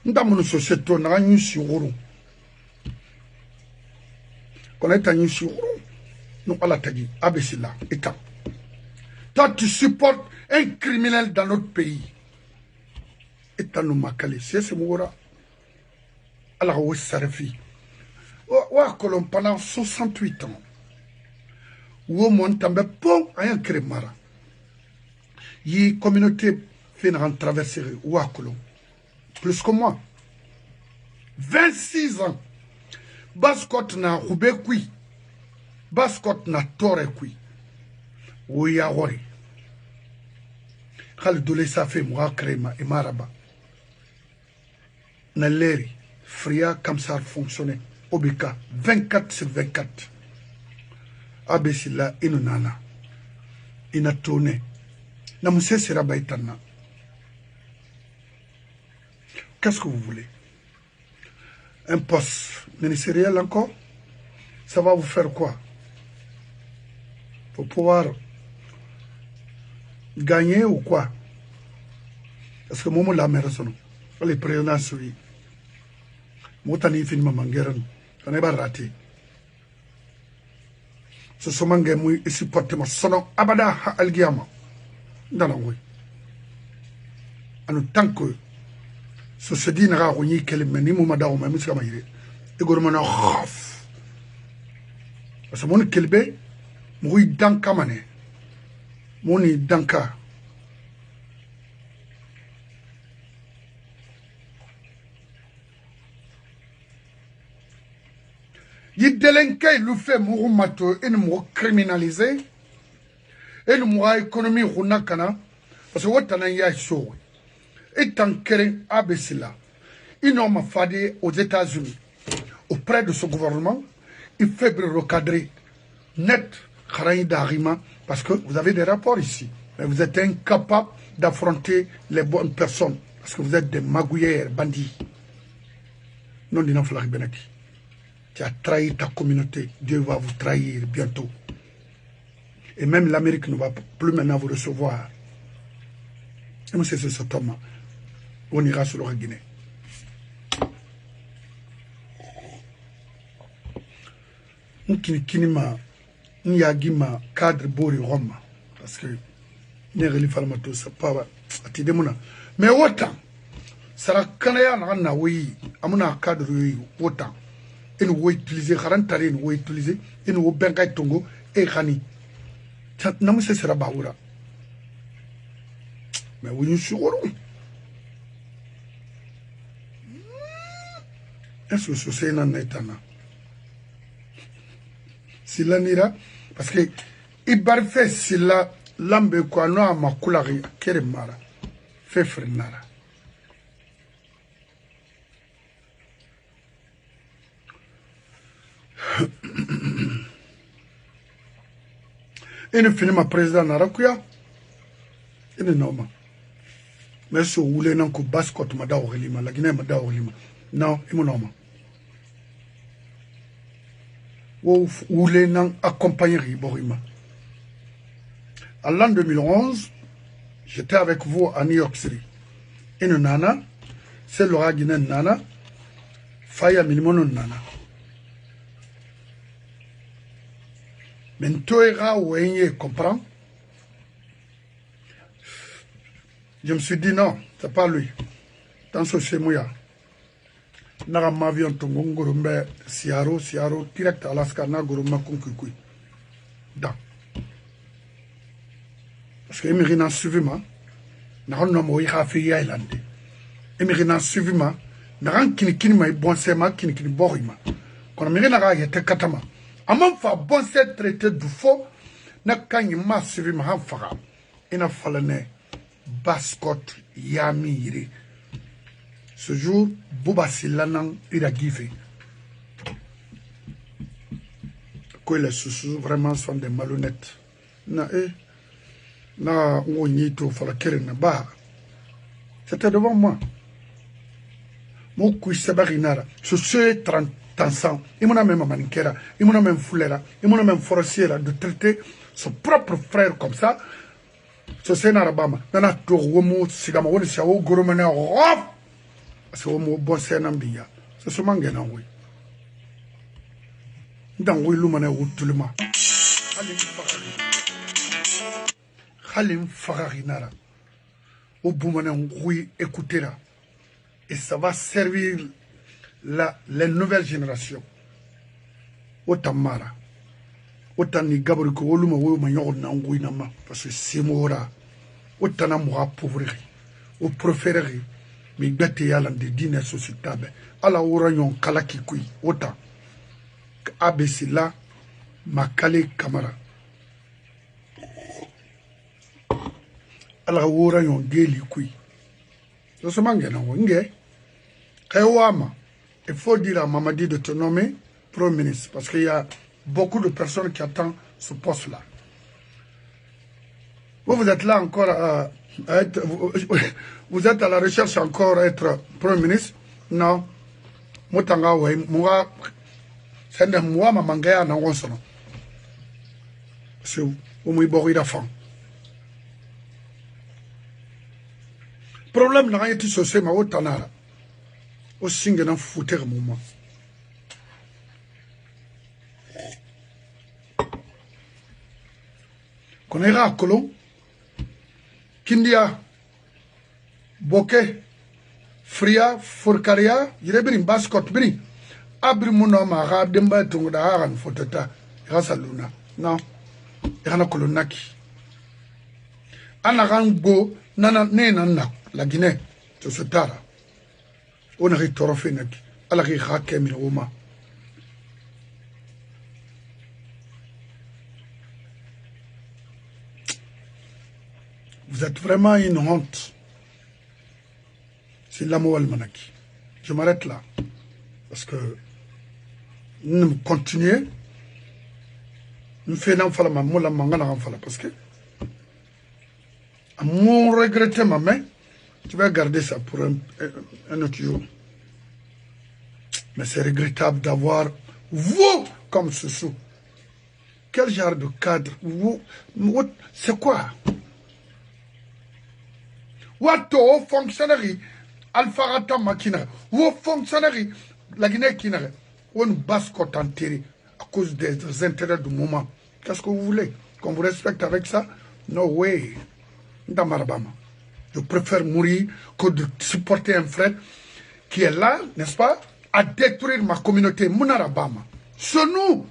Nous avons une société, nous avons une société. Quand on est en société, nous avons la tagi. Abessila, état. Toi, tu supportes un criminel dans notre pays. État nous m'a calé. C'est ce mot-là. Alors, où est-ce que ça refit? Pendant 68 ans, où on tombe pont à un crémara. Y communauté fait une traversée ou à Colomb. Plus que moi. 26 ans. Baskot na roubé kui. Baskot na tore kui. Ou ya hori. Khalidole sa fait moi créma et maraba. Na leri. Fria comme ça fonctionnait. Obika, 24 sur 24. Abesila inunana. Inatone. Namuse sera baitana. Qu'est-ce que vous voulez? Un poste ministériel encore? Ça va vous faire quoi? Pour pouvoir gagner ou quoi? Parce que moi, la mère, les présidents souris. Motani fin mamangeran. On est raté. Ce sont des gens qui supportent mon son. Abada algiama. Dans la rue. En tant que ce se dit n'a rien qu'elle mène moumada ou même ça maïre. Et gourmana raf. Parce que mon kelbe, moui danka mané. Moni danka. Il délinquait, il fait mouroumato, et nous criminaliser, et nous économie runakana, parce que what an ya show. Et tant qu'elle abessila, il n'a fait aux États-Unis, auprès de ce gouvernement, il fait recadrer net Kharaï d'Arima, parce que vous avez des rapports ici, mais vous êtes incapable d'affronter les bonnes personnes, parce que vous êtes des magouillères, bandits. Non, dit Flari Benaki. Tu as trahi ta communauté. Dieu va vous trahir bientôt. Et même l'Amérique ne va plus maintenant vous recevoir. Et moi, c'est ce Thomas. On ira sur la Guinée. Kinima, Nyagima, cadre Bori Roma. Parce que, Néreli Falmato, c'est pas. Mais autant, ça a canaya na oui, amuna cadre autant. Et nous utiliser, nous utiliser, et nous bengai tongo, e khani namu se sera baura mais wuñu sugoro est-ce que c'est na netana silanira parce que ibar fait sila lambe ko no amakula kere mara fe frenara ene fini ma président narakuya ene noma mais so wule nan ko bascot ma dawo lima la Guinée ma dawo lima non imu noma wo wule nan accompagner Borima. En l'an 2011 j'étais avec vous à New York City ene nana c'est Laura Guinée nana Faya Milimono nana Mentoera Ouenye comprend. Je me suis dit non, c'est pas lui. Dans ce chemin, naga mavion tongo ngurumbe siaro direct Alaska na guruma kunkukui. Da. Parce que Emirina suivi ma, naga no mo iha fi island. Emirina suivi ma, naga kini ma bon sema kini borima. Kono Emirina ga yete katama. Amam fa bon set traité du faux na kanyi ma suivi ma hanfara ina falane bascot yami yiri ce jour Bouba Silanan iragife que les sous vraiment sont des malhonnêtes na onito fala kerena ba c'était devant moi mon coup sabarinara ce 30 ans, il m'a même maniquera, il m'a même foulera, il m'a même forcé de traiter son propre frère comme ça. Ce c'est Narabama. Nana to womo sigama woni sawo goromene rof. C'est womo bosse nambia. C'est ce mangena oui. Dans oui lumane wutulma. Khalim Farari nara. Au boumane oui écoutera. Et ça va servir les nouvelles générations. Autant mara. Autant ni gabrico oluma wo manyo na ngui nama parce que c'est mora. Autant na moi pauvrerie. Au préférerie. Mi bete yalan de dîner sociétabe. Ala oranyon kalaki kui. Autant. ABC là. Makale Kamara. Ala oranyon geli kui. So se mangena wenge. Kayawama. Il faut dire à Mamadi de te nommer Premier ministre parce qu'il y a beaucoup de personnes qui attendent ce poste-là. Vous êtes là encore à être... Vous êtes à la recherche encore d'être Premier ministre? Non. Mutanga ouais, moi, c'est de moi, ma mangaya na wonsono. C'est où vous m'y la fin. Problème n'a rien été saucé, ma haute tanara. Au singe dans foutre moment. Qu'on ira à Colomb, Kindia, Bokeh, Fria, Forcaria, Yerebrin Bascot Bri, Abrimuna Mara, Demba Tungaran, Fotata, Rasaluna. Non, Irana Kolonaki. Anarango, Nana Nena, la Guinée, to se tara. On a rétorfé Naki, à la Riraké Miroma. Vous êtes vraiment une honte. C'est l'amour almanaki. Je m'arrête là. Parce que nous continuons. Nous faisons un ma moula mangana enfala. Parce que à mon regretter ma main, tu vas garder ça pour un autre jour. Mais c'est regrettable d'avoir vous comme sous. Quel genre de cadre vous, c'est quoi? Wato fonctionnaire Alpharata Makina, ou fonctionnaire la Guinée Kinare, on bascote en terre à cause des intérêts du moment. Qu'est-ce que vous voulez? Qu'on vous respecte avec ça? No way. Damarabama. Je préfère mourir que de supporter un frère qui est là, n'est-ce pas, à détruire ma communauté. Mounarabama. C'est nous.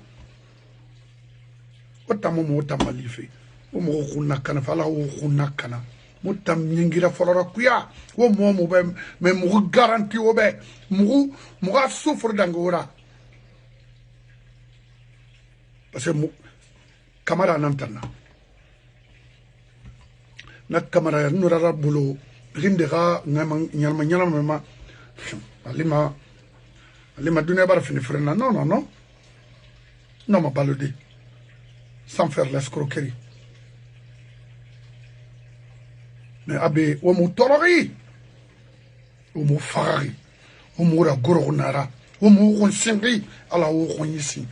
otamu mo tamalife o mo khuna kana fala o khuna kana mutam nyingira folora kuya o mo mo be me mo garanti o be mo ga souffre d'angora parce que camara nantana na camara nurara bulo rindera nyama nyama alima dunia bar fini frena non m'a balodé sans faire l'escroquerie. Mais abe o mu torori o mu farari o mu ra goronara o mu gonsengi ala o gonisi